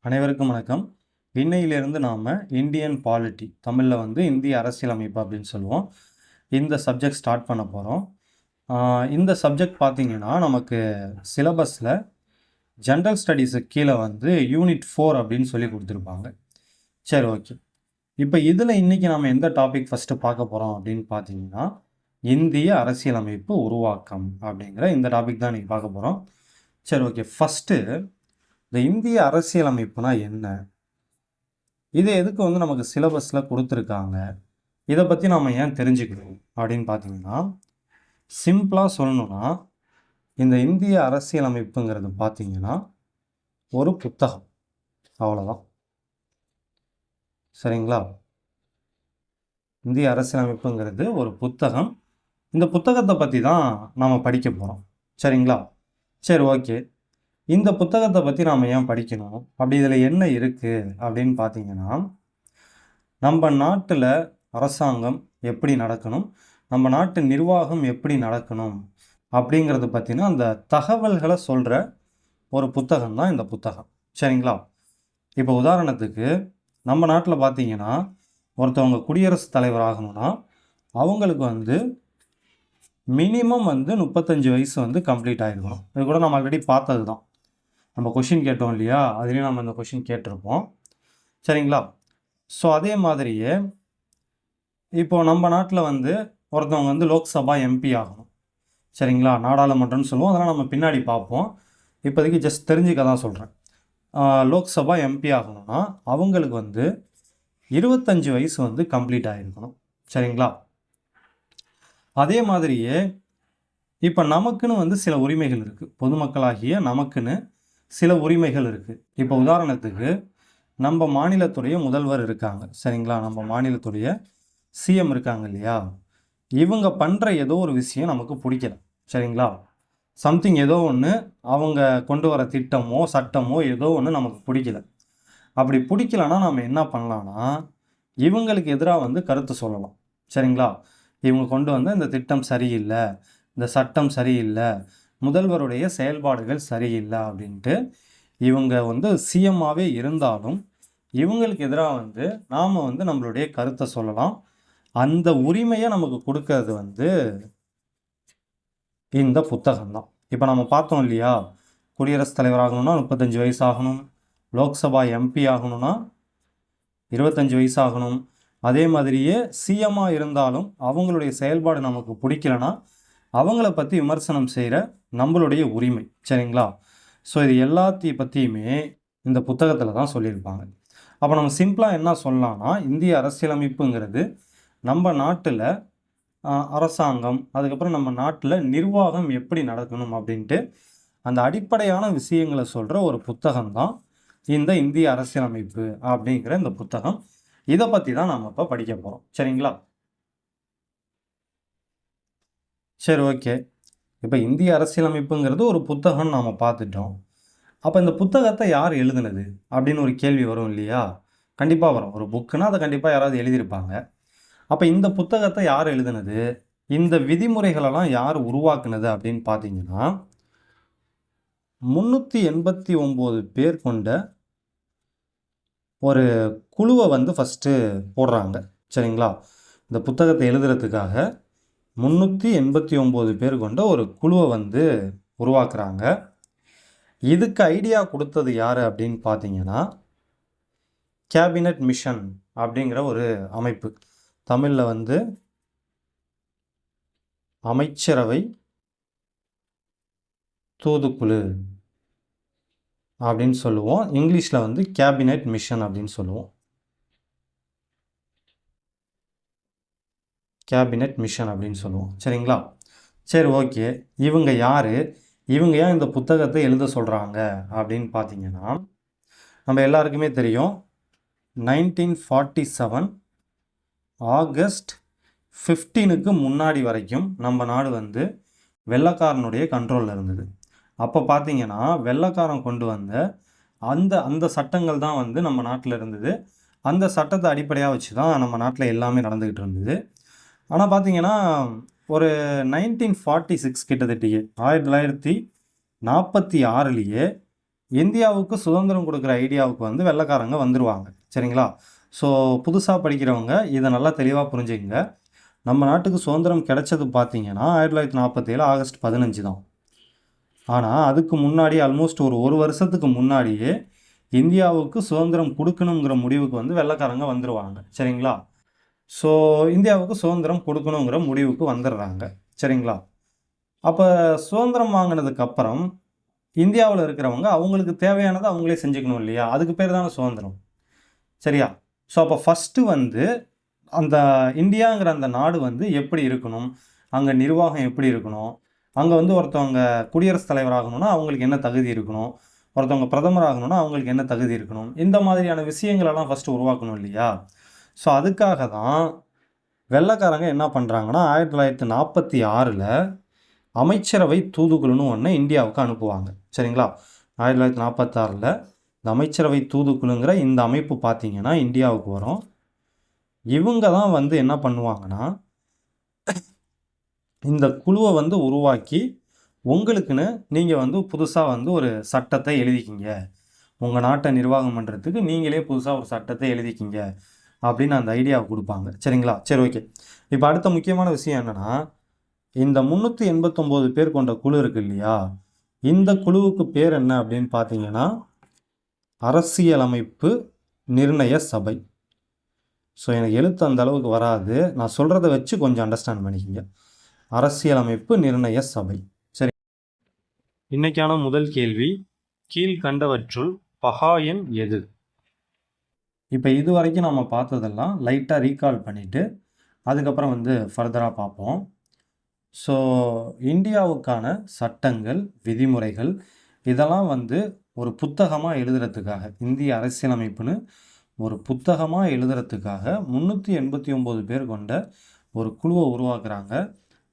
அனைவருக்கும் வணக்கம். இன்னையிலிருந்து நாம இந்தியன் பாலிட்டி, தமிழ்ல வந்து இந்திய அரசியலமைப்பு அப்படின்னு சொல்லுவோம். இந்த சப்ஜெக்ட் ஸ்டார்ட் பண்ண போறோம். ஆ இந்த சப்ஜெக்ட் பார்த்தீங்கன்னா, நமக்கு சிலபஸ்ல ஜெனரல் ஸ்டடீஸுக்கு கீழ வந்து யூனிட் 4 அப்படின்னு சொல்லி குடுத்துருப்பாங்க. சரி, ஓகே. இப்ப இதுல இன்னைக்கு நாம எந்த டாபிக் ஃபர்ஸ்ட்டு பார்க்க போறோம் அப்படின்னு பார்த்தீங்கன்னா, இந்திய அரசியலமைப்பு உருவாக்கம் அப்படிங்கிற இந்த டாபிக் தான் இன்னைக்கு பார்க்க போறோம். சரி, ஓகே. ஃபர்ஸ்ட்டு இந்த இந்திய அரசியலமைப்புனா என்ன? இது எதுக்கு வந்து நமக்கு சிலபஸ்ல குடுத்துருக்காங்க? இத பத்தி நாம ஏன் தெரிஞ்சுக்கணும்? அப்படின்னு பார்த்தீங்கன்னா, சிம்பிளா சொல்லணும்னா, இந்த இந்திய அரசியலமைப்புங்கிறது பார்த்தீங்கன்னா, ஒரு புத்தகம். அவ்வளோதான். சரிங்களா? இந்திய அரசியலமைப்புங்கிறது ஒரு புத்தகம். இந்த புத்தகத்த பத்தி தான் நாம படிக்க போறோம். சரிங்களா? சரி, ஓகே. இந்த புத்தகத்த பத்தி நாம ஏன் படிக்கணும்? அப்படி இதுல என்ன இருக்கு? அப்படின்னு பார்த்தீங்கன்னா, நம்ப நாட்டுல அரசாங்கம் எப்படி நடக்கணும்? நம்ம நாட்டு நிர்வாகம் எப்படி நடக்கணும்? அப்படிங்கிறத பத்தின அந்த தகவல்கள சொல்ற ஒரு புத்தகம் தான் இந்த புத்தகம். சரிங்களா? இப்போ உதாரணத்துக்கு, நம்ம நாட்டுல பார்த்தீங்கன்னா, ஒருத்தவங்க குடியரசுத் தலைவர் ஆகணும்னா, அவங்களுக்கு வந்து மினிமம் வந்து 35 வயசு வந்து கம்ப்ளீட் ஆயிருக்கணும். இது கூட நம்ம ஆல்ரெடி பார்த்தது தான். நம்ம கொஸ்டின் கேட்டோம் இல்லையா? அதுலயும் நம்ம இந்த கொஸ்டின் கேட்டிருப்போம். சரிங்களா? ஸோ அதே மாதிரியே, இப்போ நம்ம நாட்டுல வந்து ஒருத்தவங்க வந்து லோக்சபா எம்பி ஆகணும். சரிங்களா? நாடாளுமன்றம்னு சொல்லுவோம். அதெல்லாம் நம்ம பின்னாடி பார்ப்போம். இப்போதைக்கு ஜஸ்ட் தெரிஞ்சுக்க தான் சொல்றேன். லோக்சபா எம்பி ஆகணும்னா, அவங்களுக்கு வந்து 25 வயசு வந்து கம்ப்ளீட் ஆயிருக்கணும். சரிங்களா? அதே மாதிரியே, இப்ப நமக்குன்னு வந்து சில உரிமைகள் இருக்கு. பொதுமக்களாகிய நமக்குன்னு சில உரிமைகள் இருக்கு. இப்போ உதாரணத்துக்கு, நம்ம மாநிலத்துடைய முதல்வர் இருக்காங்க. சரிங்களா? நம்ம மாநிலத்துடைய சிஎம் இருக்காங்க இல்லையா? இவங்க பண்ற ஏதோ ஒரு விஷயம் நமக்கு புடிக்கல. சரிங்களா? சம்திங் ஏதோ ஒண்ணு அவங்க கொண்டு வர திட்டமோ, சட்டமோ ஏதோ ஒண்ணு நமக்கு புடிக்கல. அப்படி புடிக்கலன்னா நாம என்ன பண்ணலாம்னா, இவங்களுக்கு எதிரா வந்து கருத்து சொல்லலாம். சரிங்களா? இவங்க கொண்டு வந்த இந்த திட்டம் சரியில்ல, இந்த சட்டம் சரியில்ல, முதல்வருடைய செயல்பாடுகள் சரியில்ல அப்படின்ட்டு இவங்க வந்து சிஎம்மாவே இருந்தாலும், இவங்களுக்கு எதிரா வந்து நாம வந்து நம்மளுடைய கருத்த சொல்லலாம். அந்த உரிமைய நமக்கு குடுக்கறது வந்து இந்த புத்தகம் தான். இப்ப நம்ம பார்த்தோம் இல்லையா? குடியரசுத் தலைவர் ஆகணும்னா 35 வயசு ஆகணும். லோக்சபா எம்பி ஆகணும்னா 25 வயசு ஆகணும். அதே மாதிரியே சிஎம்மா இருந்தாலும் அவங்களுடைய செயல்பாடு நமக்கு புடிக்கலனா, அவங்கள பத்தி விமர்சனம் செய்ற நம்மளுடைய உரிமை. சரிங்களா? ஸோ இது எல்லாத்தையும் பத்தியுமே இந்த புத்தகத்துல தான் சொல்லியிருப்பாங்க. அப்ப நம்ம சிம்பிளா என்ன சொல்லலாம்னா, இந்திய அரசியலமைப்புங்கிறது நம்ம நாட்டுல அரசாங்கம், அதுக்கப்புறம் நம்ம நாட்டுல நிர்வாகம் எப்படி நடக்கணும் அப்படின்ட்டு, அந்த அடிப்படையான விஷயங்கள சொல்ற ஒரு புத்தகம் தான் இந்த இந்திய அரசியலமைப்பு அப்படிங்கிற இந்த புத்தகம். இத பத்தி தான் நாம இப்ப படிக்க போறோம். சரிங்களா? சரி, ஓகே. இப்ப இந்திய அரசியலமைப்புங்கிறது ஒரு புத்தகம்னு நாம பார்த்துட்டோம். அப்ப இந்த புத்தகத்த யார் எழுதுனது? அப்படின்னு ஒரு கேள்வி வரும் இல்லையா? கண்டிப்பா வரும். ஒரு புக்குன்னா அத கண்டிப்பா யாராவது எழுதியிருப்பாங்க. அப்ப இந்த புத்தகத்த யார் எழுதுனது? இந்த விதிமுறைகளெல்லாம் யார் உருவாக்குனது அப்படின்னு பார்த்தீங்கன்னா, 389 பேர் கொண்ட ஒரு குழுவ வந்து ஃபர்ஸ்ட்டு போடுறாங்க. சரிங்களா? இந்த புத்தகத்த எழுதுறதுக்காக 389 பேர் கொண்ட ஒரு குழுவ வந்து உருவாக்குறாங்க. இதுக்கு ஐடியா குடுத்தது யாரு அப்படின்னு பார்த்தீங்கன்னா, கேபினட் மிஷன் அப்படிங்கிற ஒரு அமைப்பு. தமிழ்ல வந்து அமைச்சரவை தூதுக்குழு அப்படின்னு சொல்லுவோம். இங்கிலீஷ்ல வந்து கேபினட் மிஷன் அப்படின்னு சொல்லுவோம். கேபினட் மிஷன் அப்படின்னு சொல்லுவோம். சரிங்களா? சரி, ஓகே. இவங்க யாரு? இவங்க ஏன் இந்த புத்தகத்த எழுத சொல்றாங்க? அப்படின்னு பார்த்தீங்கன்னா, நம்ம எல்லாருக்குமே தெரியும். 1947 ஆகஸ்ட் 15க்கு முன்னாடி வரைக்கும் நம்ம நாடு வந்து வெள்ளைக்காரனுடைய கண்ட்ரோல்ல இருந்தது. அப்ப பார்த்தீங்கன்னா, வெள்ளைக்காரன் கொண்டு வந்த அந்த அந்த சட்டங்கள் தான் வந்து நம்ம நாட்டுல இருந்தது. அந்த சட்டத்த அடிப்படையா வச்சு தான் நம்ம நாட்டுல எல்லாமே நடந்துகிட்டு இருந்தது. ஆனா பார்த்தீங்கன்னா, ஒரு 1946 கிட்டத்தட்டயே 1946லயே இந்தியாவுக்கு சுதந்திரம் கொடுக்குற ஐடியாவுக்கு வந்து வெள்ளைக்காரங்க வந்துடுவாங்க. சரிங்களா? ஸோ புதுசாக படிக்கிறவங்க இதை நல்லா தெளிவாக புரிஞ்சுக்கங்க. நம்ம நாட்டுக்கு சுதந்திரம் கிடைச்சது பார்த்தீங்கன்னா 1947 ஆகஸ்ட் 15 தான். ஆனால் அதுக்கு முன்னாடி ஆல்மோஸ்ட் ஒரு வருஷத்துக்கு முன்னாடியே இந்தியாவுக்கு சுதந்திரம் கொடுக்கணுங்கிற முடிவுக்கு வந்து வெள்ளைக்காரங்க வந்துடுவாங்க. சரிங்களா? ஸோ இந்தியாவுக்கு சுதந்திரம் கொடுக்கணுங்கிற முடிவுக்கு வந்துடுறாங்க. சரிங்களா? அப்போ சுதந்திரம் வாங்கினதுக்கப்புறம் இந்தியாவில் இருக்கிறவங்க அவங்களுக்கு தேவையானதை அவங்களே செஞ்சுக்கணும் இல்லையா? அதுக்கு பேர் தானே சுதந்திரம். சரியா? ஸோ அப்போ ஃபஸ்ட்டு வந்து அந்த இந்தியாங்கிற அந்த நாடு வந்து எப்படி இருக்கணும், அங்கே நிர்வாகம் எப்படி இருக்கணும், அங்கே வந்து ஒருத்தவங்க குடியரசுத் தலைவர் ஆகணும்னா அவங்களுக்கு என்ன தகுதி இருக்கணும், ஒருத்தவங்க பிரதமர் ஆகணும்னா அவங்களுக்கு என்ன தகுதி இருக்கணும், இந்த மாதிரியான விஷயங்களெல்லாம் ஃபஸ்ட்டு உருவாக்கணும் இல்லையா? ஸோ அதுக்காக தான் வெள்ளைக்காரங்க என்ன பண்ணுறாங்கன்னா 1946ல் அமைச்சரவை தூதுக்குழுன்னு ஒன்று இந்தியாவுக்கு அனுப்புவாங்க. சரிங்களா? 1946ல் இந்த அமைச்சரவை தூதுக்குழுங்கிற இந்த அமைப்பு பார்த்தீங்கன்னா இந்தியாவுக்கு வரும். இவங்க தான் வந்து என்ன பண்ணுவாங்கன்னா இந்த குழுவை வந்து உருவாக்கி உங்களுக்குன்னு நீங்கள் வந்து புதுசாக வந்து ஒரு சட்டத்தை எழுதிக்கிங்க, உங்கள் நாட்டை நிர்வாகம் பண்ணுறதுக்கு நீங்களே புதுசாக ஒரு சட்டத்தை எழுதிக்கிங்க அப்படின்னு அந்த ஐடியாவை கொடுப்பாங்க. சரிங்களா? சரி, ஓகே. இப்போ அடுத்த முக்கியமான விஷயம் என்னென்னா, இந்த 389 பேர் கொண்ட குழு இருக்கு இல்லையா, இந்த குழுவுக்கு பேர் என்ன அப்படின்னு பார்த்தீங்கன்னா அரசியலமைப்பு நிர்ணய சபை. ஸோ எனக்கு எழுத்து அந்த அளவுக்கு வராது, நான் சொல்கிறத வச்சு கொஞ்சம் அண்டர்ஸ்டாண்ட் பண்ணிக்கிங்க. அரசியலமைப்பு நிர்ணய சபை. சரி, இன்னைக்கான முதல் கேள்வி, கீழ்கண்டவற்றுள் பகா எண் எது? இப்போ இது வரைக்கும் நம்ம பார்த்ததெல்லாம் லைட்டாக ரீகால் பண்ணிவிட்டு அதுக்கப்புறம் வந்து ஃபர்தராக பார்ப்போம். ஸோ இந்தியாவுக்கான சட்டங்கள், விதிமுறைகள் இதெல்லாம் வந்து ஒரு புத்தகமாக எழுதுறதுக்காக, இந்திய அரசியலமைப்புன்னு ஒரு புத்தகமாக எழுதுறதுக்காக 389 பேர் கொண்ட ஒரு குழுவை உருவாக்குறாங்க.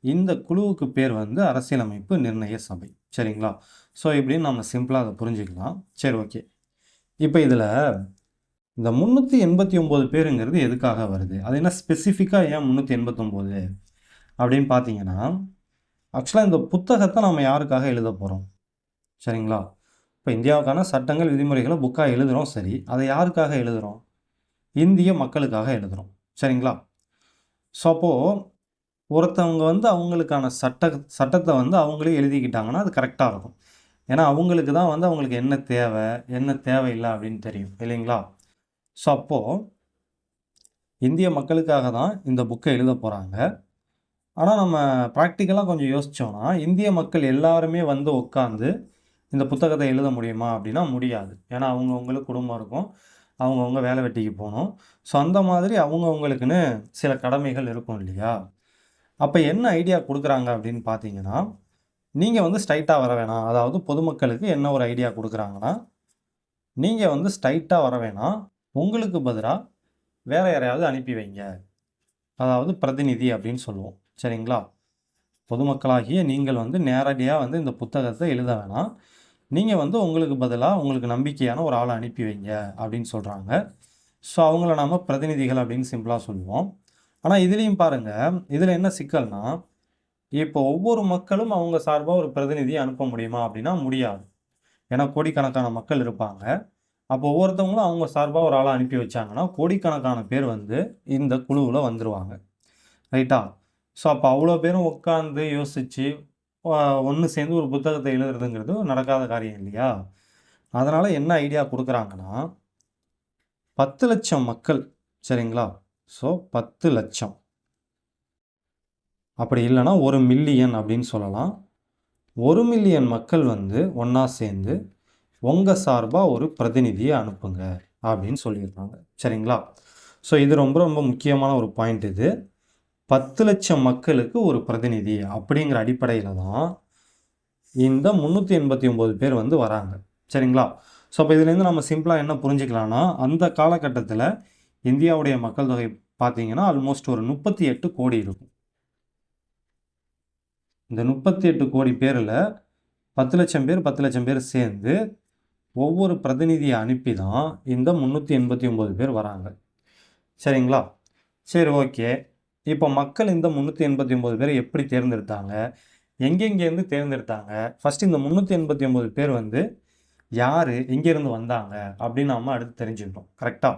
இந்த குழுவுக்கு பேர் வந்து அரசியலமைப்பு நிர்ணய சபை. சரிங்களா? ஸோ இப்படின்னு நம்ம சிம்பிளாக அதை புரிஞ்சுக்கலாம். சரி, ஓகே. இப்போ இதில் இந்த 389 பேருங்கிறது எதுக்காக வருது? அது என்ன ஸ்பெசிஃபிக்காக ஏன் 389 அப்படின்னு பார்த்தீங்கன்னா, ஆக்சுவலாக இந்த புத்தகத்தை நம்ம யாருக்காக எழுத போகிறோம்? சரிங்களா? இப்போ இந்தியாவுக்கான சட்டங்கள், விதிமுறைகளை புக்காக எழுதுகிறோம். சரி, அதை யாருக்காக எழுதுகிறோம்? இந்திய மக்களுக்காக எழுதுகிறோம். சரிங்களா? ஸோ அப்போது ஒருத்தவங்க வந்து அவங்களுக்கான சட்டத்தை வந்து அவங்களே எழுதிக்கிட்டாங்கன்னா அது கரெக்டாக இருக்கும். ஏன்னா அவங்களுக்கு தான் வந்து அவங்களுக்கு என்ன தேவை, என்ன தேவையில்லை அப்படின்னு தெரியும் இல்லைங்களா? ஸோ அப்போது இந்திய மக்களுக்காக தான் இந்த புக்கை எழுத போகிறாங்க. ஆனால் நம்ம ப்ராக்டிக்கலாக கொஞ்சம் யோசித்தோன்னா இந்திய மக்கள் எல்லாருமே வந்து உட்காந்து இந்த புத்தகத்தை எழுத முடியுமா அப்படின்னா முடியாது. ஏன்னா அவங்கவுங்களுக்கு குடும்பம் இருக்கும், அவங்கவுங்க வேலை வெட்டிக்கு போகணும். ஸோ அந்த மாதிரி அவங்கவுங்களுக்குன்னு சில கடமைகள் இருக்கும் இல்லையா? அப்போ என்ன ஐடியா கொடுக்குறாங்க அப்படின்னு பார்த்தீங்கன்னா, நீங்கள் வந்து ஸ்ட்ரைட்டாக வர வேணாம். அதாவது பொதுமக்களுக்கு என்ன ஒரு ஐடியா கொடுக்குறாங்கன்னா, நீங்கள் வந்து ஸ்ட்ரைட்டாக வர வேணாம், உங்களுக்கு பதிலாக வேற யாரையாவது அனுப்பி வைங்க. அதாவது பிரதிநிதி அப்படின்னு சொல்லுவோம். சரிங்களா? பொதுமக்களாகிய நீங்கள் வந்து நேரடியாக வந்து இந்த புத்தகத்தை எழுத வேணாம், நீங்கள் வந்து உங்களுக்கு பதிலாக உங்களுக்கு நம்பிக்கையான ஒரு ஆளை அனுப்பி வைங்க அப்படின்னு சொல்கிறாங்க. ஸோ அவங்கள நாம் பிரதிநிதிகள் அப்படின்னு சிம்பிளாக சொல்லுவோம். ஆனால் இதுலேயும் பாருங்கள், இதில் என்ன சிக்கல்னா, இப்போ ஒவ்வொரு மக்களும் அவங்க சார்பாக ஒரு பிரதிநிதியை அனுப்ப முடியுமா அப்படின்னா முடியாது. ஏன்னா கோடிக்கணக்கான மக்கள் இருப்பாங்க. அப்போ ஒவ்வொருத்தவங்களும் அவங்க சார்பாக ஒரு ஆளை அனுப்பி வச்சாங்கன்னா கோடிக்கணக்கான பேர் வந்து இந்த குழுவில் வந்துடுவாங்க. ரைட்டா? ஸோ அப்போ அவ்வளோ பேரும் உட்காந்து யோசித்து ஒன்று சேர்ந்து ஒரு புத்தகத்தை எழுதுறதுங்கிறது நடக்காத காரியம் இல்லையா? அதனால் என்ன ஐடியா கொடுக்குறாங்கன்னா, 10 லட்சம் மக்கள். சரிங்களா? ஸோ 10 லட்சம், அப்படி இல்லைன்னா 1 மில்லியன் அப்படின்னு சொல்லலாம். 1 மில்லியன் மக்கள் வந்து ஒன்றா சேர்ந்து உங்கள் சார்பாக ஒரு பிரதிநிதியை அனுப்புங்க அப்படின்னு சொல்லியிருக்காங்க. சரிங்களா? ஸோ இது ரொம்ப ரொம்ப முக்கியமான ஒரு பாயிண்ட். இது 10 லட்சம் மக்களுக்கு ஒரு பிரதிநிதி அப்படிங்கிற அடிப்படையில் தான் இந்த 389 பேர் வந்து வராங்க. சரிங்களா? ஸோ அப்போ இதுலேருந்து நம்ம சிம்பிளாக என்ன புரிஞ்சுக்கலாம்னா, அந்த காலகட்டத்தில் இந்தியாவுடைய மக்கள் தொகை பார்த்தீங்கன்னா ஆல்மோஸ்ட் ஒரு 38 கோடி இருக்கும். இந்த 38 கோடி பேரில் 10 லட்சம் பேர் 10 லட்சம் பேர் சேர்ந்து ஒவ்வொரு பிரதிநிதியை அனுப்பி தான் இந்த 389 பேர் வராங்க. சரிங்களா? சரி, ஓகே. இப்போ மக்கள் இந்த 389 பேரை எப்படி தேர்ந்தெடுத்தாங்க, எங்கெங்கேருந்து தேர்ந்தெடுத்தாங்க? ஃபஸ்ட்டு இந்த 389 பேர் வந்து யார் எங்கேருந்து வந்தாங்க அப்படின்னு நம்ம அடுத்து தெரிஞ்சுக்கிட்டோம். கரெக்டாக?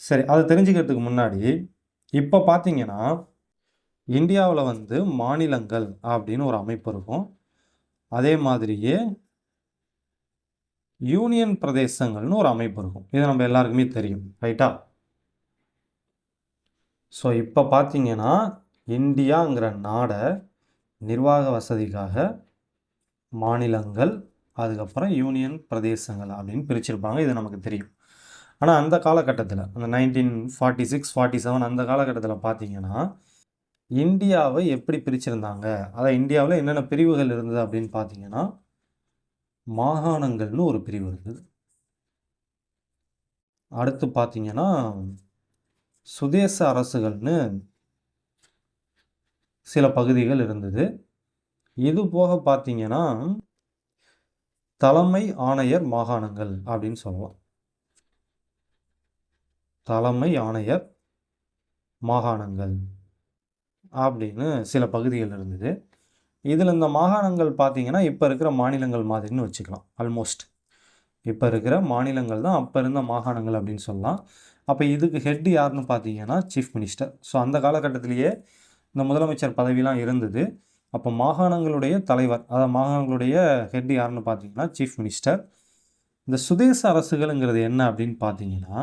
சரி, அதை தெரிஞ்சுக்கிறதுக்கு முன்னாடி இப்போ பார்த்தீங்கன்னா இந்தியாவில் வந்து மாநிலங்கள் அப்படின்னு ஒரு அமைப்பு இருக்கும். அதே மாதிரியே யூனியன் பிரதேசங்கள்னு ஒரு அமைப்பு இருக்கும். இது நம்ம எல்லாருக்குமே தெரியும். ரைட்டா? ஸோ இப்போ பார்த்தீங்கன்னா இந்தியாங்கிற நாடை நிர்வாக வசதிக்காக மாநிலங்கள், அதுக்கப்புறம் யூனியன் பிரதேசங்கள் அப்படின்னு பிரிச்சிருப்பாங்க. இது நமக்கு தெரியும். ஆனால் அந்த காலகட்டத்தில், அந்த 1946, 47 அந்த காலகட்டத்தில் பார்த்தீங்கன்னா இந்தியாவை எப்படி பிரிச்சிருந்தாங்க, அதான் இந்தியாவில் என்னென்ன பிரிவுகள் இருந்தது அப்படின்னு பார்த்தீங்கன்னா மாகாணங்கள்னு ஒரு பிரிவு இருக்குது. அடுத்து பார்த்தீங்கன்னா சுதேச அரசுகள்னு சில பகுதிகள் இருந்தது. இது போக பார்த்தீங்கன்னா தலைமை ஆணையர் மாகாணங்கள் அப்படின்னு சொல்லலாம். தலைமை ஆணையர் மாகாணங்கள் அப்படின்னு சில பகுதிகள் இருந்தது. இதில் இந்த மாகாணங்கள் பார்த்தீங்கன்னா இப்போ இருக்கிற மாநிலங்கள் மாதிரின்னு வச்சுக்கலாம். ஆல்மோஸ்ட் இப்போ இருக்கிற மாநிலங்கள் தான் அப்போ இருந்த மாகாணங்கள் அப்படின்னு சொல்லலாம். அப்போ இதுக்கு ஹெட் யாருன்னு பார்த்தீங்கன்னா சீஃப் மினிஸ்டர். ஸோ அந்த காலகட்டத்திலேயே இந்த முதலமைச்சர் பதவிலாம் இருந்தது. அப்போ மாகாணங்களுடைய தலைவர், அதாவது மாகாணங்களுடைய ஹெட் யாருன்னு பார்த்தீங்கன்னா சீஃப் மினிஸ்டர். இந்த சுதேச அரசுகள்ங்கிறது என்ன அப்படின்னு பார்த்தீங்கன்னா